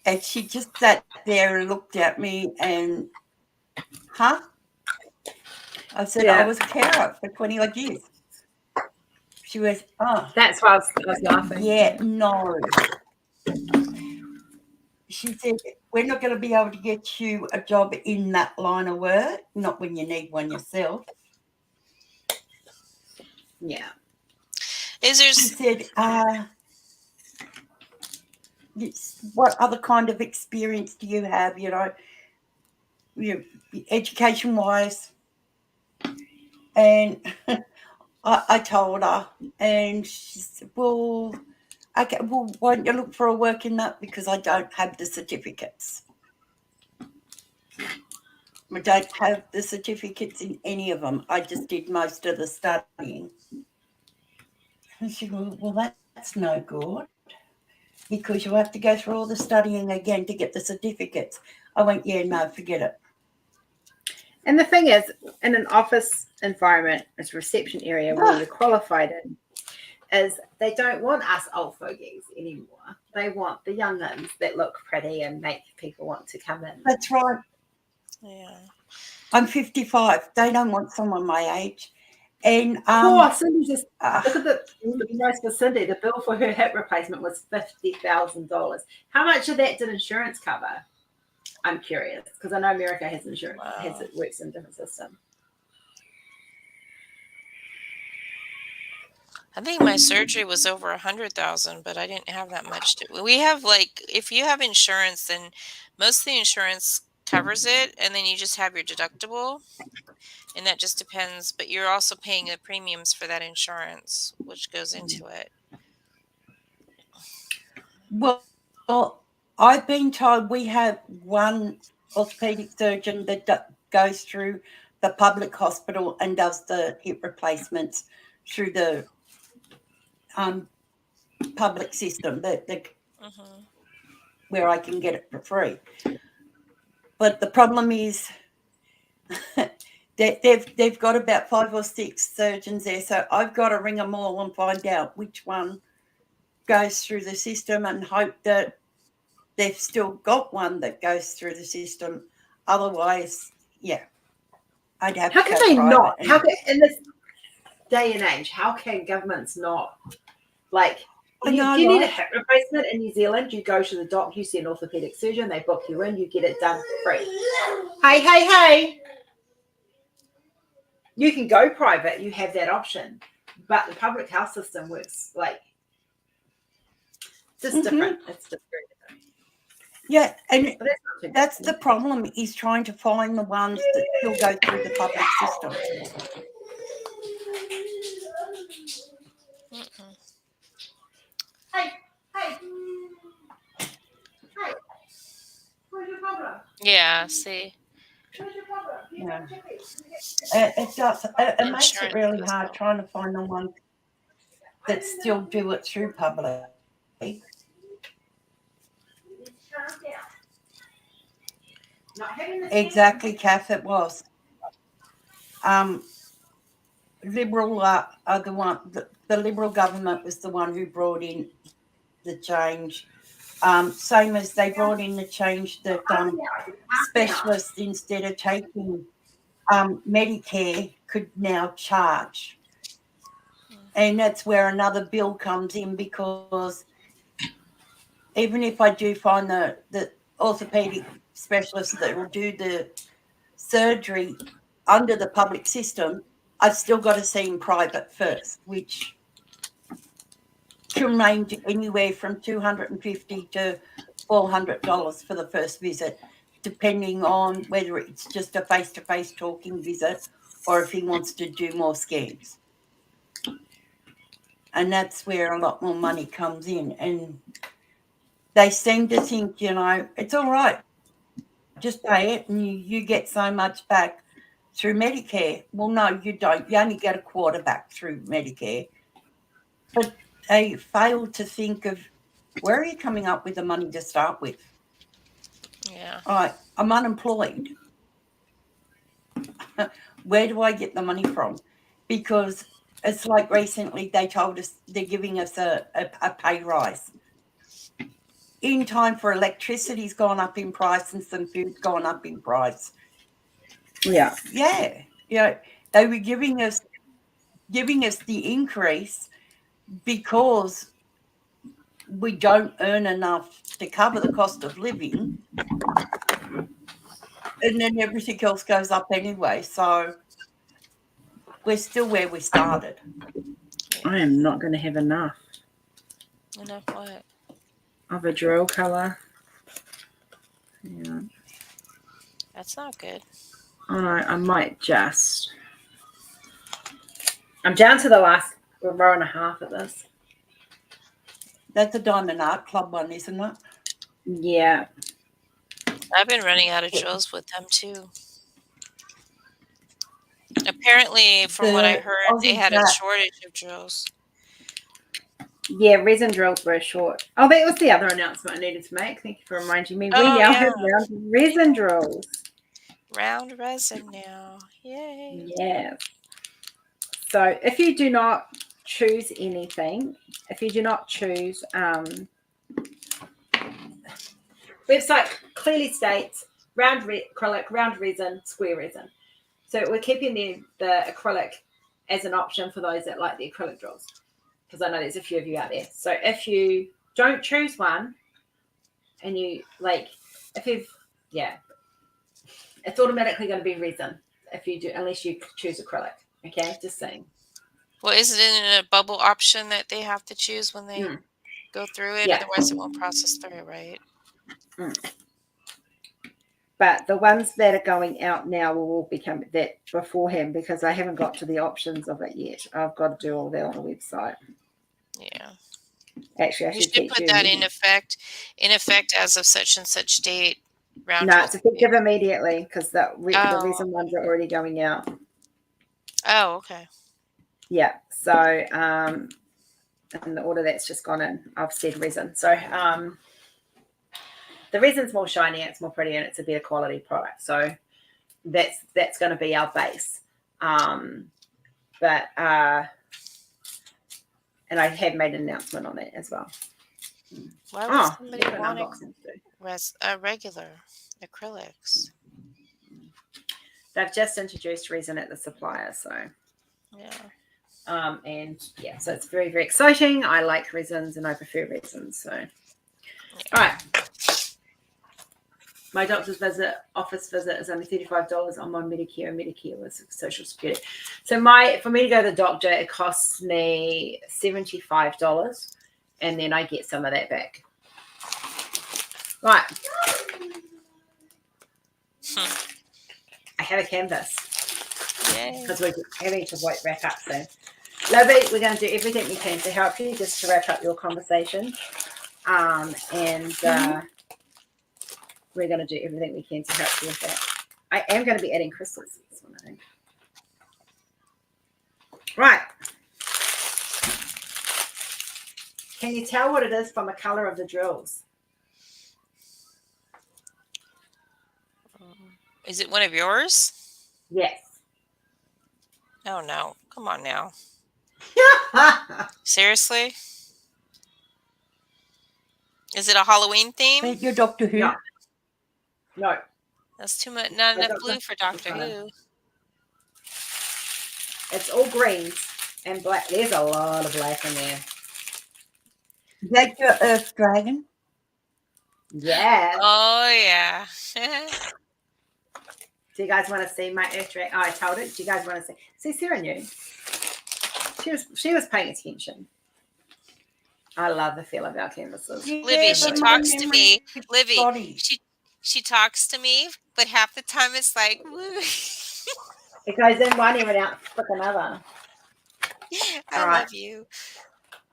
And she just sat there and looked at me and, huh? I said, I was a carer for 20 odd years. She was, oh. That's why I was laughing. Yeah, no. She said, we're not going to be able to get you a job in that line of work, not when you need one yourself. Yeah. Is there? She said, what other kind of experience do you have, education-wise? And I told her, and she said, well, okay, well, why don't you look for a work in that? Because I don't have the certificates. I don't have the certificates in any of them. I just did most of the studying. And she goes, well, that's no good, because you have to go through all the studying again to get the certificates. I went, yeah, no, forget it. And the thing is, in an office environment, as a reception area where you're qualified in, is they don't want us old fogies anymore. They want the young ones that look pretty and make people want to come in. That's right. Yeah. I'm 55. They don't want someone my age. And Cindy just look at for Cindy, the bill for her hip replacement was $50,000. How much of that did insurance cover? I'm curious because I know America has insurance, it works in a different system. I think my surgery was over 100,000, but I didn't have that much. We have if you have insurance, then most of the insurance covers it, and then you just have your deductible, and that just depends. But you're also paying the premiums for that insurance, which goes into it. Well, I've been told we have one orthopedic surgeon that goes through the public hospital and does the hip replacements through the public system, where I can get it for free. But the problem is they've got about 5 or 6 surgeons there, so I've got to ring them all and find out which one goes through the system and hope that they've still got one that goes through the system. Otherwise, yeah, I'd have how to can go they private. not? How can, in this day and age, how can governments not? Like, if you need a hip replacement in New Zealand, you go to the doctor, you see an orthopedic surgeon, they book you in, you get it done for free. Hey. You can go private, you have that option. But the public health system works just different. It's just very different. Yeah, and that's the problem, is trying to find the ones that still go through the public system. Hey. Where's your problem? Yeah, see. Where's your problem? Yeah. It does. It makes it really hard trying to find the ones that still do it through public. Exactly, Kath, it was. Liberal are the one. The Liberal government was the one who brought in the change. Same as they brought in the change that specialists, instead of taking Medicare, could now charge. And that's where another bill comes in, because even if I do find the orthopedic specialist that will do the surgery under the public system, I've still got to see him private first, which can range anywhere from $250 to $400 for the first visit, depending on whether it's just a face-to-face talking visit or if he wants to do more scans. And that's where a lot more money comes in. And they seem to think, it's all right, just pay it and you get so much back through Medicare. Well, no, you don't. You only get a quarter back through Medicare. But they fail to think of, where are you coming up with the money to start with? Yeah. All right, I'm unemployed. Where do I get the money from? Because it's like recently they told us they're giving us a pay rise. In time for electricity's gone up in price and some food's gone up in price. Yeah. They were giving us the increase because we don't earn enough to cover the cost of living, and then everything else goes up anyway. So we're still where we started. I am not going to have enough. Enough what? Of a drill colour. Yeah. That's not good. Oh, no, I might just. I'm down to the last row and a half of this. That's a Diamond Art Club one, isn't it? Yeah. I've been running out of drills with them too. Apparently, from what I heard, they had a shortage of drills. Yeah, resin drills were short. Oh, that was the other announcement I needed to make. Thank you for reminding me. We now have round resin drills. Round resin now. Yay. Yes. So if you do not choose anything, if you do not choose, website clearly states acrylic, round resin, square resin. So we're keeping the acrylic as an option for those that like the acrylic drills, because I know there's a few of you out there. So if you don't choose one, and you like, it's automatically going to be resin if you do, unless you choose acrylic. Okay, just saying. Well, isn't it a bubble option that they have to choose when they go through it? Yeah. Otherwise, it won't process through, right? But the ones that are going out now will all become that beforehand, because I haven't got to the options of it yet. I've got to do all that on the website. Yeah. Actually, I You should should put that in effect as of such and such date. No, it's effective immediately, because the resin ones are already going out. Oh, okay. Yeah. So, and the order that's just gone in, I've said resin. So, the resin's more shiny, it's more pretty, and it's a better quality product. So that's going to be our base. And I have made an announcement on that as well. Why would somebody want regular acrylics? They've just introduced resin at the supplier, so yeah. So it's very, very exciting. I like resins and I prefer resins. So, all right. My doctor's office visit is only $35 on my Medicare, and Medicare with Social Security. So for me to go to the doctor, it costs me $75, and then I get some of that back. Right. I have a canvas. Because we're having to wrap up soon. Lovely, we're going to do everything we can to help you, just to wrap up your conversation. We're going to do everything we can to help you with that. I am going to be adding crystals to this one, I think. Right. Can you tell what it is from the color of the drills? Is it one of yours? Yes. Oh, no. Come on now. Seriously? Is it a Halloween theme? Your Doctor Who? No. That's too much. Not enough blue for Doctor Who. It's all greens and black. There's a lot of black in there. Is that your Earth Dragon? Yeah. Oh, yeah. Do you guys want to see my Earth Dragon? Oh, I told it. Do you guys want to see? See, Sarah knew. She was paying attention. I love the feel of our canvases. Yeah, Livy, she talks to me. Livy, she talks to me, but half the time it's like, woo. It goes in one ear and out another. I love you.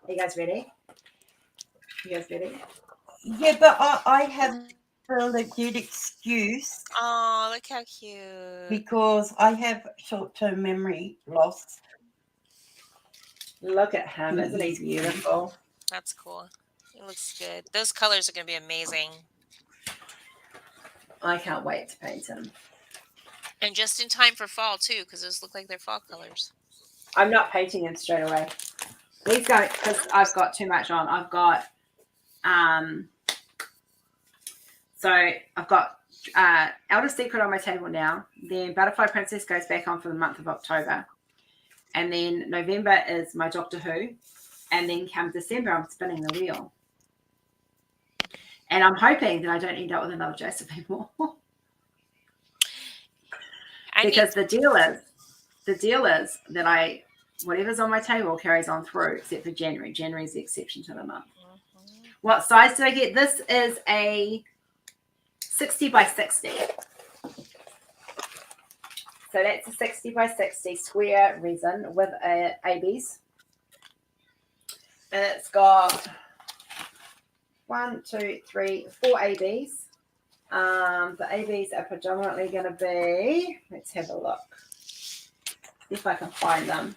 Are you guys ready? Yeah, but I have a legit excuse. Oh, look how cute. Because I have short-term memory loss. Look at him. Isn't he beautiful? That's cool. It looks good. Those colors are going to be amazing. I can't wait to paint him. And just in time for fall, too, because those look like they're fall colors. I'm not painting him straight away. He's going, because I've got too much on. I've got, Elder Secret on my table now. Then Butterfly Princess goes back on for the month of October. And then November is my Doctor Who. And then come December, I'm spinning the wheel. And I'm hoping that I don't end up with another Joseph anymore. Because the deal is that whatever's on my table carries on through, except for January. January is the exception to the month. Mm-hmm. What size did I get? This is a 60 by 60. So that's a 60 by 60 square resin with ABs. And it's got 4 ABs. The ABs are predominantly going to be, let's have a look. See if I can find them.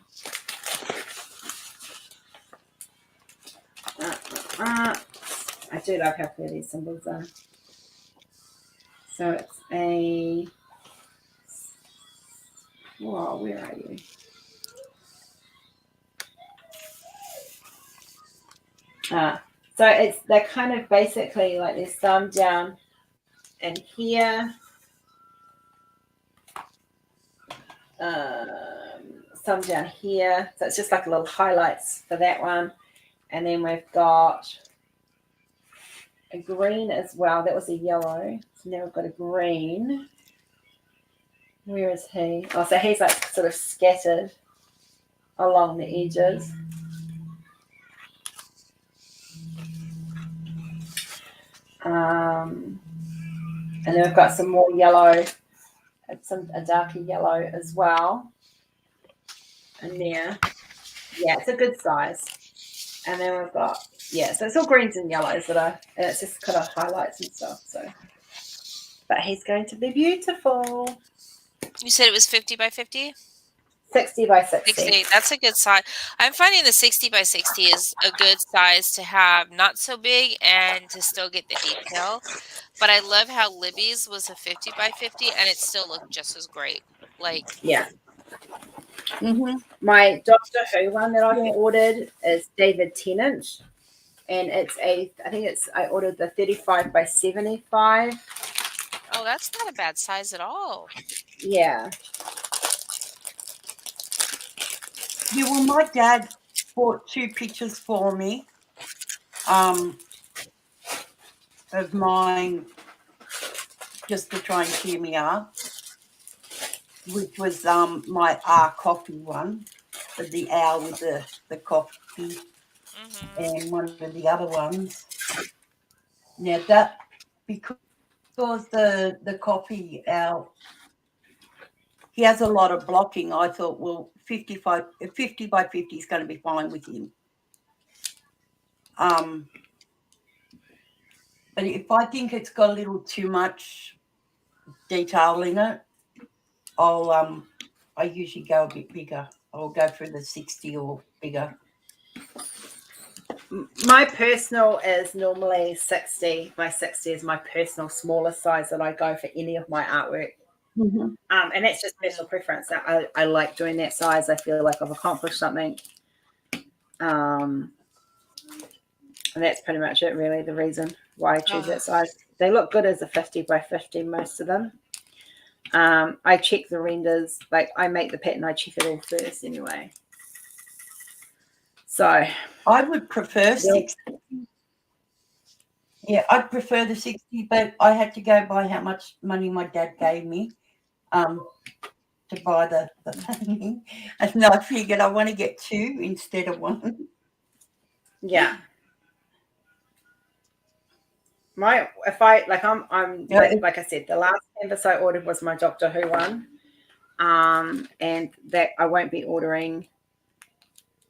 I do love how clear these symbols are. So it's a, whoa, where are you? So they're kind of basically like this thumb down in here, some down here. So it's just like a little highlights for that one. And then we've got a green as well. That was a yellow. So now we've got a green. Where is he? Oh, so he's like sort of scattered along the edges. And then we've got some more yellow, a darker yellow as well. And there, yeah, it's a good size. And then we've got, yeah, so it's all greens and yellows and it's just kind of highlights and stuff. So, but he's going to be beautiful. You said it was 50 by 50? 60 by 60. 60. That's a good size. I'm finding the 60 by 60 is a good size to have, not so big and to still get the detail. But I love how Libby's was a 50 by 50 and it still looked just as great. Like, yeah. My Doctor Who one that I've ordered is David Tennant. And I ordered the 35 by 75. Oh, that's not a bad size at all. Yeah. Yeah, well, my dad bought 2 pictures for me of mine just to try and cheer me up, which was my coffee one, with the owl with the coffee, and one of the other ones. Now that, because the coffee owl, he has a lot of blocking, I thought, well, 50 by 50 is going to be fine with him. But if I think it's got a little too much detail in it, I usually go a bit bigger. I'll go for the 60 or bigger. My personal is normally 60 by 60 is my personal smallest size that I go for any of my artwork. And that's just personal preference. I like doing that size. I feel like I've accomplished something. And that's pretty much it, really, the reason why I choose that size. They look good as a 50 by 50, most of them. I check the renders. Like, I make the pattern, I check it all first anyway. So I would prefer 60. Yeah, I'd prefer the 60, but I had to go by how much money my dad gave me to buy the thing. And I figured I want to get 2 instead of 1. Yeah. Like I said, the last canvas I ordered was my Doctor Who one. And that I won't be ordering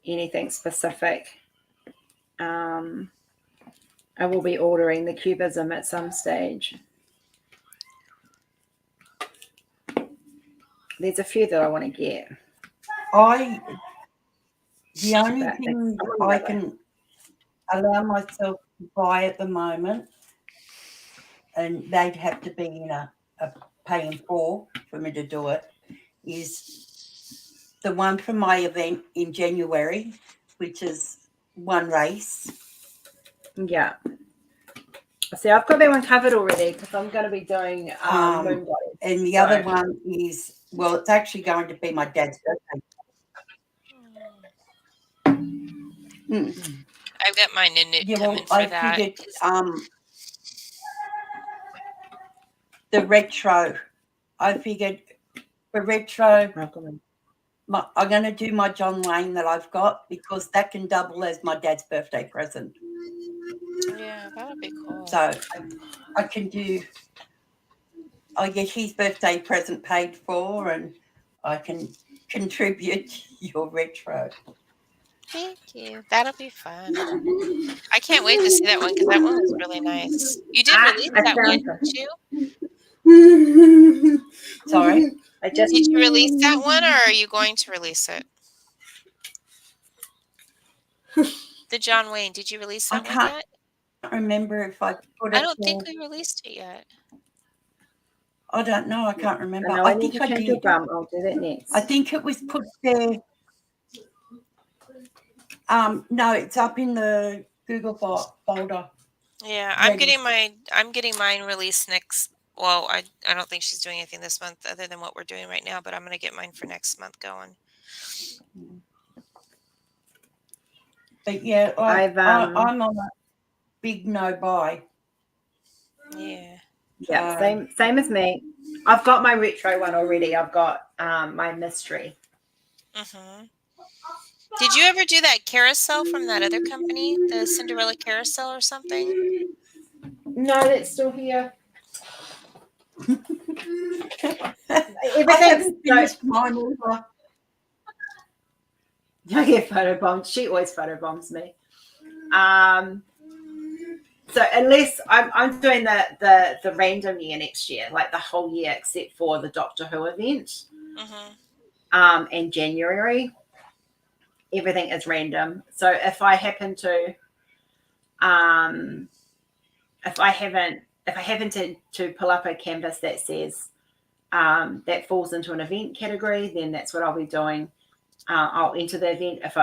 anything specific. I will be ordering the cubism at some stage. There's a few that I want to get. The only thing I can allow myself to buy at the moment, and they'd have to be in a paying for me to do it, is the one from my event in January, which is one race. Yeah. See, I've got that one covered already because I'm going to be doing moon bodies. And the other one is, well, it's actually going to be my dad's birthday. I've got mine in it coming for that. Figured the retro. I figured for retro, I'm going to do my John Wayne that I've got because that can double as my dad's birthday present. Yeah, that would be cool. So I can get his birthday present paid for, and I can contribute your retro. Thank you. That'll be fun. I can't wait to see that one because that one was really nice. You did release that one, didn't you? Sorry? Did you release that one, or are you going to release it? The John Wayne, did you release that one yet? I can't remember if I put it. I don't think we released it yet. I don't know. I can't remember. No, I think I did. I'll do that next. I think it was put there. No, it's up in the Google folder. Yeah, I'm getting mine released Well, I don't think she's doing anything this month other than what we're doing right now, but I'm going to get mine for next month going. But yeah, I'm on a big no buy. Yeah. Yeah, same as me. I've got my retro one already. I've got my mystery. Mm-hmm. Did you ever do that carousel from that other company, the Cinderella carousel or something? No, that's still here. I haven't finished mine either. I get photobombed. She always photobombs me. So unless I'm doing the random year next year, like the whole year except for the Doctor Who event, in January, everything is random. So if I happen to, if I happen to pull up a canvas that says that falls into an event category, then that's what I'll be doing. I'll enter the event. If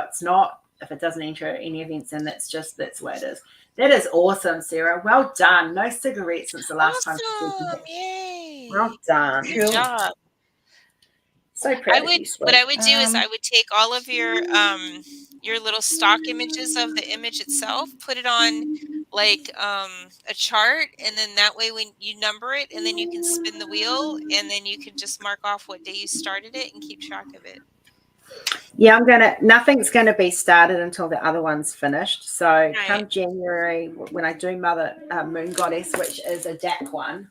it doesn't enter any events, then that's what it is. That is awesome, Sarah. Well done. No cigarettes since the last time. Awesome! Yay! Well done. Good job. So proud of you, What I would do is Um, I would take all of your little stock images of the image itself, put it on like a chart, and then that way when you number it, and then you can spin the wheel, and then you can just mark off what day you started it and keep track of it. Yeah, nothing's gonna be started until the other one's finished. So come January, when I do Mother Moon Goddess, which is a DAC one,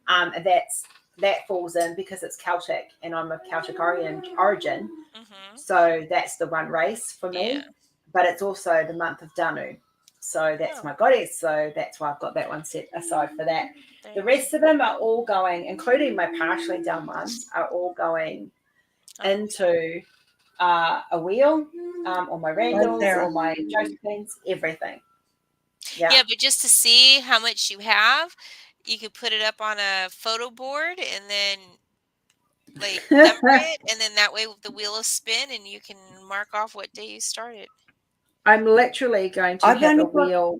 that falls in because it's Celtic and I'm of Celtic origin. So that's the one race for me. Yeah. But it's also the month of Danu. So that's my goddess. So that's why I've got that one set aside for that. The rest of them are all going, including my partially done ones, are all going into a wheel, or my Randalls, or my Josephines, everything. Yeah, but just to see how much you have, you could put it up on a photo board and then like number it, and then that way the wheel will spin and you can mark off what day you started. I'm literally going to have a wheel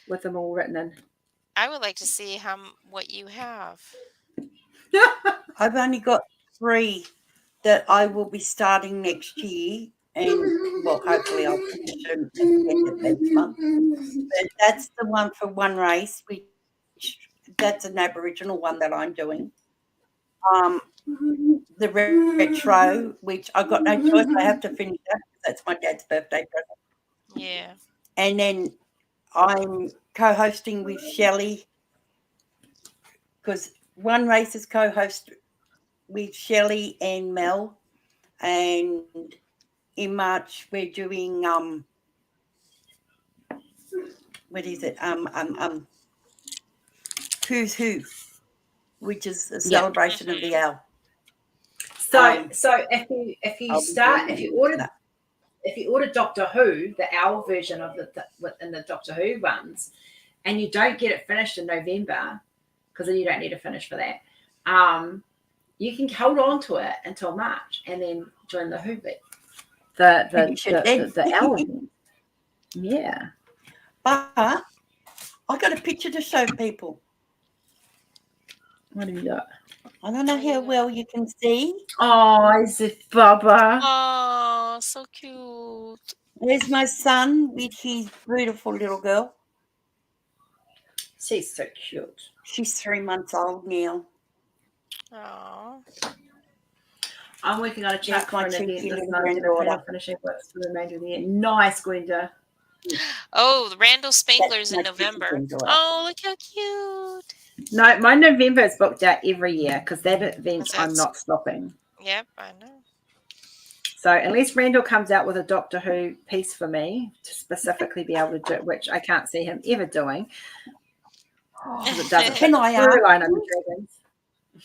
with them all written in. I would like to see what you have. I've only got 3 that I will be starting next year, and well, hopefully I'll finish them at the end of next month. But that's the one for one race, which that's an Aboriginal one that I'm doing. The retro, which I've got no choice, I have to finish that because that's my dad's birthday present. Yeah. And then I'm co-hosting with Shelley because one race is co-host with Shelley and Mel, and in March we're doing what is it? Who's Who, which is a celebration of the owl. So if you order Doctor Who, the owl version of in the Doctor Who ones, and you don't get it finished in November, because then you don't need to finish for that. You can hold on to it until March and then join the Who bit. The owl. Yeah. But I got a picture to show people. What have you got? I don't know how well you can see. Oh, is it Bubba? Oh, so cute. There's my son with his beautiful little girl. She's so cute. She's 3 months old now. Oh. I'm working on a chat for an event this month. granddaughter. Finishing works for the remainder of the year. Nice, Gwenda. Oh, the Randall Spankler's in November. Oh, look how cute. No, my November is booked out every year because that event I'm not stopping. Yep, I know. So unless Randall comes out with a Doctor Who piece for me to specifically be able to do it, which I can't see him ever doing. It doesn't. Can I ask?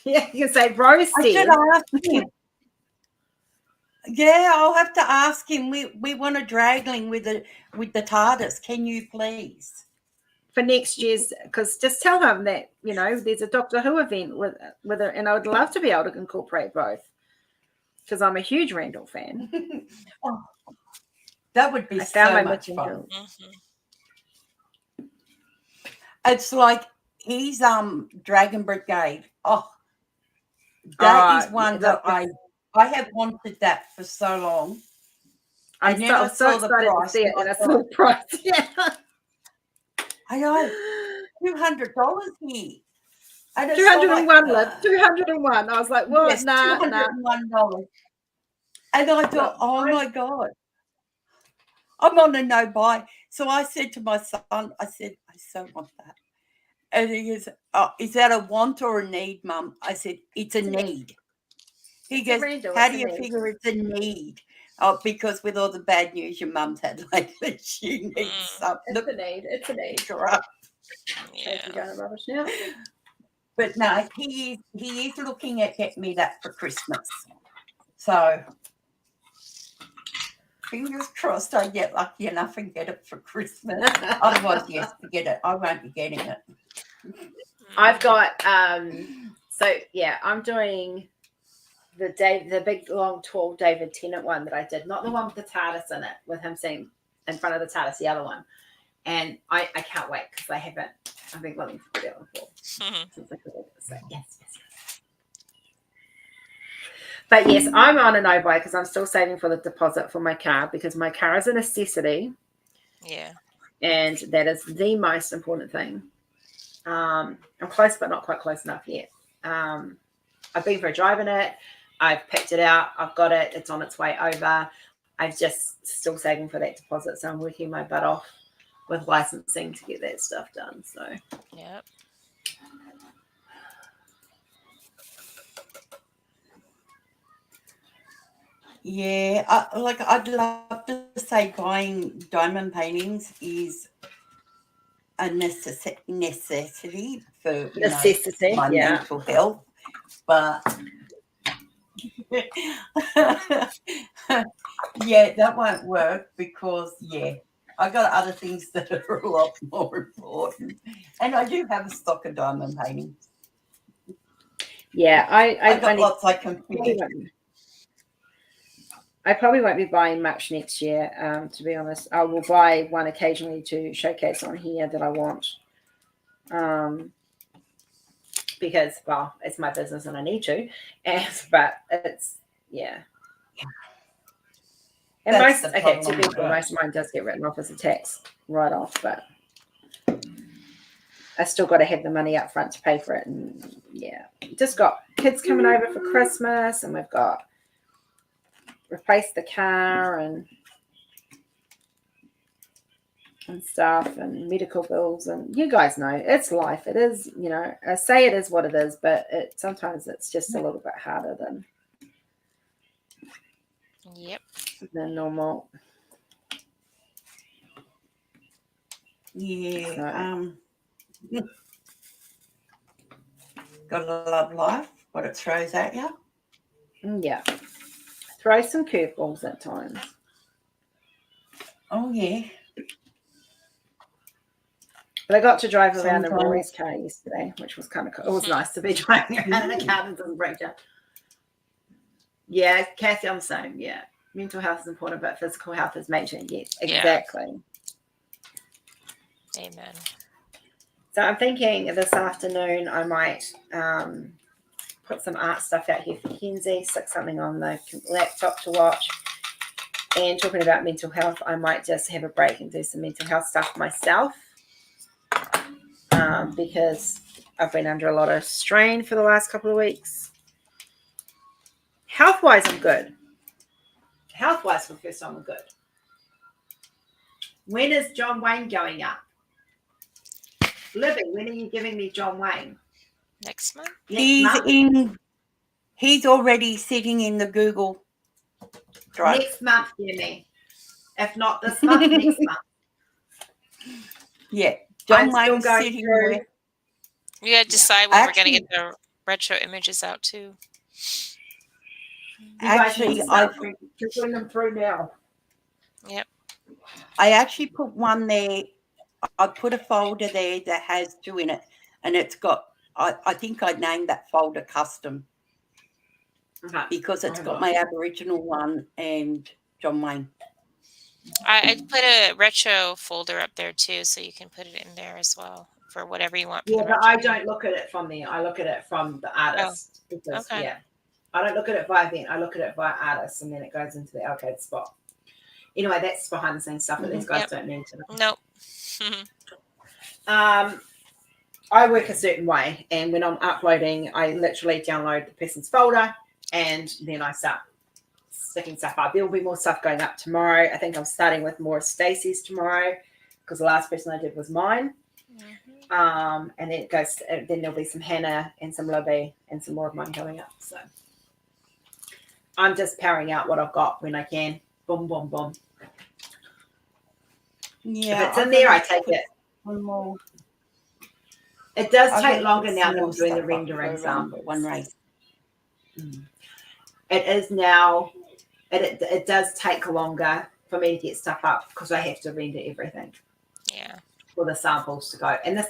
Yeah, you can say Rose I should ask him. Yeah, I'll have to ask him. We want a dragling with the TARDIS. Can you please? For next year's, because just tell him that, there's a Doctor Who event with it, and I would love to be able to incorporate both because I'm a huge Randall fan. Oh, that would be so much fun. Mm-hmm. It's like He's Dragon Brigade. Oh, that is one that I have wanted that for so long. I'm so excited to see it at a full price. Yeah. I know. $200 here. And it's 201 left. 201. I was like, what? Yes, nah. $201. And I thought, oh my God. I'm on a no buy. So I said to my son, I so want that. And he goes, oh, is that a want or a need, Mum? I said, it's a need. He goes, how do you figure it's a need? Oh, because with all the bad news your mum's had lately, she needs something. It's a need. It's a need. Right. Yeah. Rubbish now. But no, he is looking at getting me that for Christmas. So fingers crossed I get lucky enough and get it for Christmas. Otherwise, yes, forget it. I won't be getting it. I've got I'm doing the big long tall David Tennant one that I did, not the one with the TARDIS in it, with him sitting in front of the TARDIS, the other one. And I can't wait because I've been wanting to put it on for since I could order it. So yes. But yes, I'm on a no buy because I'm still saving for the deposit for my car because my car is a necessity. Yeah. And that is the most important thing. I'm close, but not quite close enough yet. I've been for a drive in it. I've picked it out. I've got it. It's on its way over. I'm just still saving for that deposit. So I'm working my butt off with licensing to get that stuff done. So, yep. Yeah, I'd love to say buying diamond paintings is a necessity for my mental health, but yeah, that won't work because I got other things that are a lot more important, and I do have a stock of diamond paintings. Yeah, I got lots I can finish. I probably won't be buying much next year, to be honest. I will buy one occasionally to showcase on here that I want. Because, well, it's my business and I need to. But it's, yeah. And most of mine does get written off as a tax write-off, but I still got to have the money up front to pay for it. And, yeah. Just got kids coming over for Christmas, and we've got replace the car and stuff and medical bills, and you guys know it's life. It is, I say it is what it is, but sometimes it's just a little bit harder than normal. Yeah. Gotta love life, what it throws at you. Yeah. Throw some curveballs at times. Oh, yeah. But I got to drive around in Rory's car yesterday, which was kind of cool. It was nice to be driving around in a car that doesn't break down. Yeah, Kathy, I'm the same. Yeah. Mental health is important, but physical health is major. Yes, exactly. Yeah. Amen. So I'm thinking this afternoon I might put some art stuff out here for Kenzie, stick something on the laptop to watch. And talking about mental health, I might just have a break and do some mental health stuff myself, because I've been under a lot of strain for the last couple of weeks. Health-wise, I'm good. Health-wise, for the first time, I'm good. When is John Wayne going up? Libby, when are you giving me John Wayne? Next month? He's already sitting in the Google Drive. Next month, Jimmy. If not this month, next month. Yeah, John Wayne's sitting there. We got to decide when we're going to get the retro images out too. Actually, I'm putting them through now. Yep. I actually put one there. I put a folder there that has two in it, and it's got. I think I named that folder custom because it's got my Aboriginal one and John Wayne. I put a retro folder up there too, so you can put it in there as well. for whatever you want. For Yeah, the but I regiment. don't look at it from there. I look at it from the artist. Because, okay. yeah, I don't look at it via event. I look at it via artist, and then it goes into the allocated spot. Anyway, that's behind the scenes stuff that these guys don't need to know. Nope. I work a certain way, and when I'm uploading, I literally download the person's folder, and then I start sticking stuff up. There will be more stuff going up tomorrow. I think I'm starting with more Stacey's tomorrow, because the last person I did was mine. And then it goes. Then there'll be some Hannah and some Libby and some more of mine coming up. So I'm just powering out what I've got when I can. Boom, boom, boom. Yeah, if it's in there, I take it. One more. It does I've take got longer now than more doing the stuff up rendering for, samples. one race. It is now. It does take longer for me to get stuff up because I have to render everything. Yeah. For the samples to go. And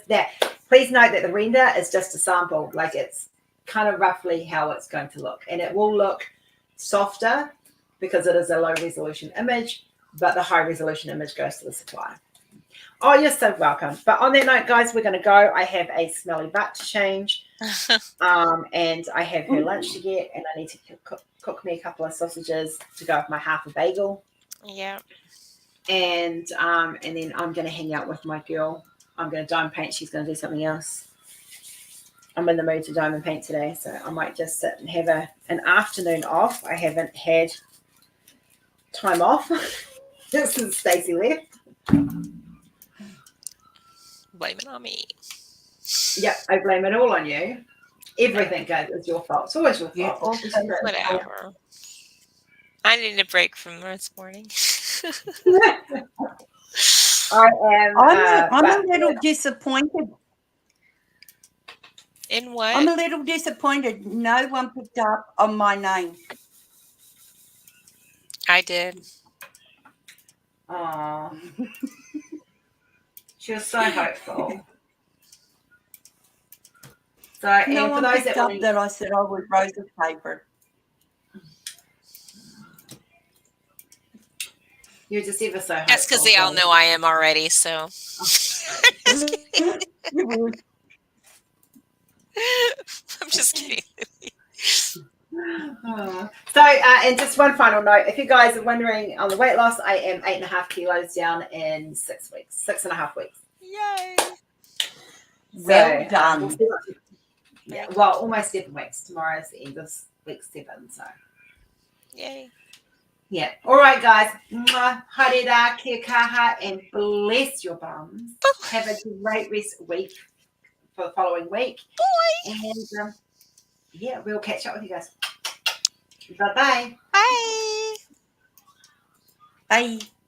please note that the render is just a sample. Like, it's kind of roughly how it's going to look. And it will look softer because it is a low resolution image, but the high resolution image goes to the supplier. Oh, you're so welcome. But on that note, guys, we're going to go. I have a smelly butt to change. And I have her lunch to get, and I need to cook me a couple of sausages to go with my half a bagel. Yeah. And then I'm going to hang out with my girl. I'm going to diamond paint. She's going to do something else. I'm in the mood to diamond paint today, so I might just sit and have an afternoon off. I haven't had time off since Stacey left. Blame it on me. Yep, I blame it all on you. Everything, guys, is your fault. It's always your fault. Whatever. I need a break from this morning. I'm a little disappointed. In what? I'm a little disappointed. No one picked up on my name. I did. Oh, she was so hopeful. So, No and for one those picked up that I said I was Rose's favourite. you're just ever so hopeful. That's because they all know I am already, so. I'm just kidding. So, and just one final note, if you guys are wondering on the weight loss, I am 8.5 kilos down in 6 weeks, 6.5 weeks. Yay. Well done. Yeah, well, almost 7 weeks. Tomorrow is the end of week 7, so. Yay. Yeah. All right, guys. Harera, kia kaha, and bless your bums. Have a great rest week for the following week. Boy. And yeah, we'll catch up with you guys. Bye-bye. Bye. Bye.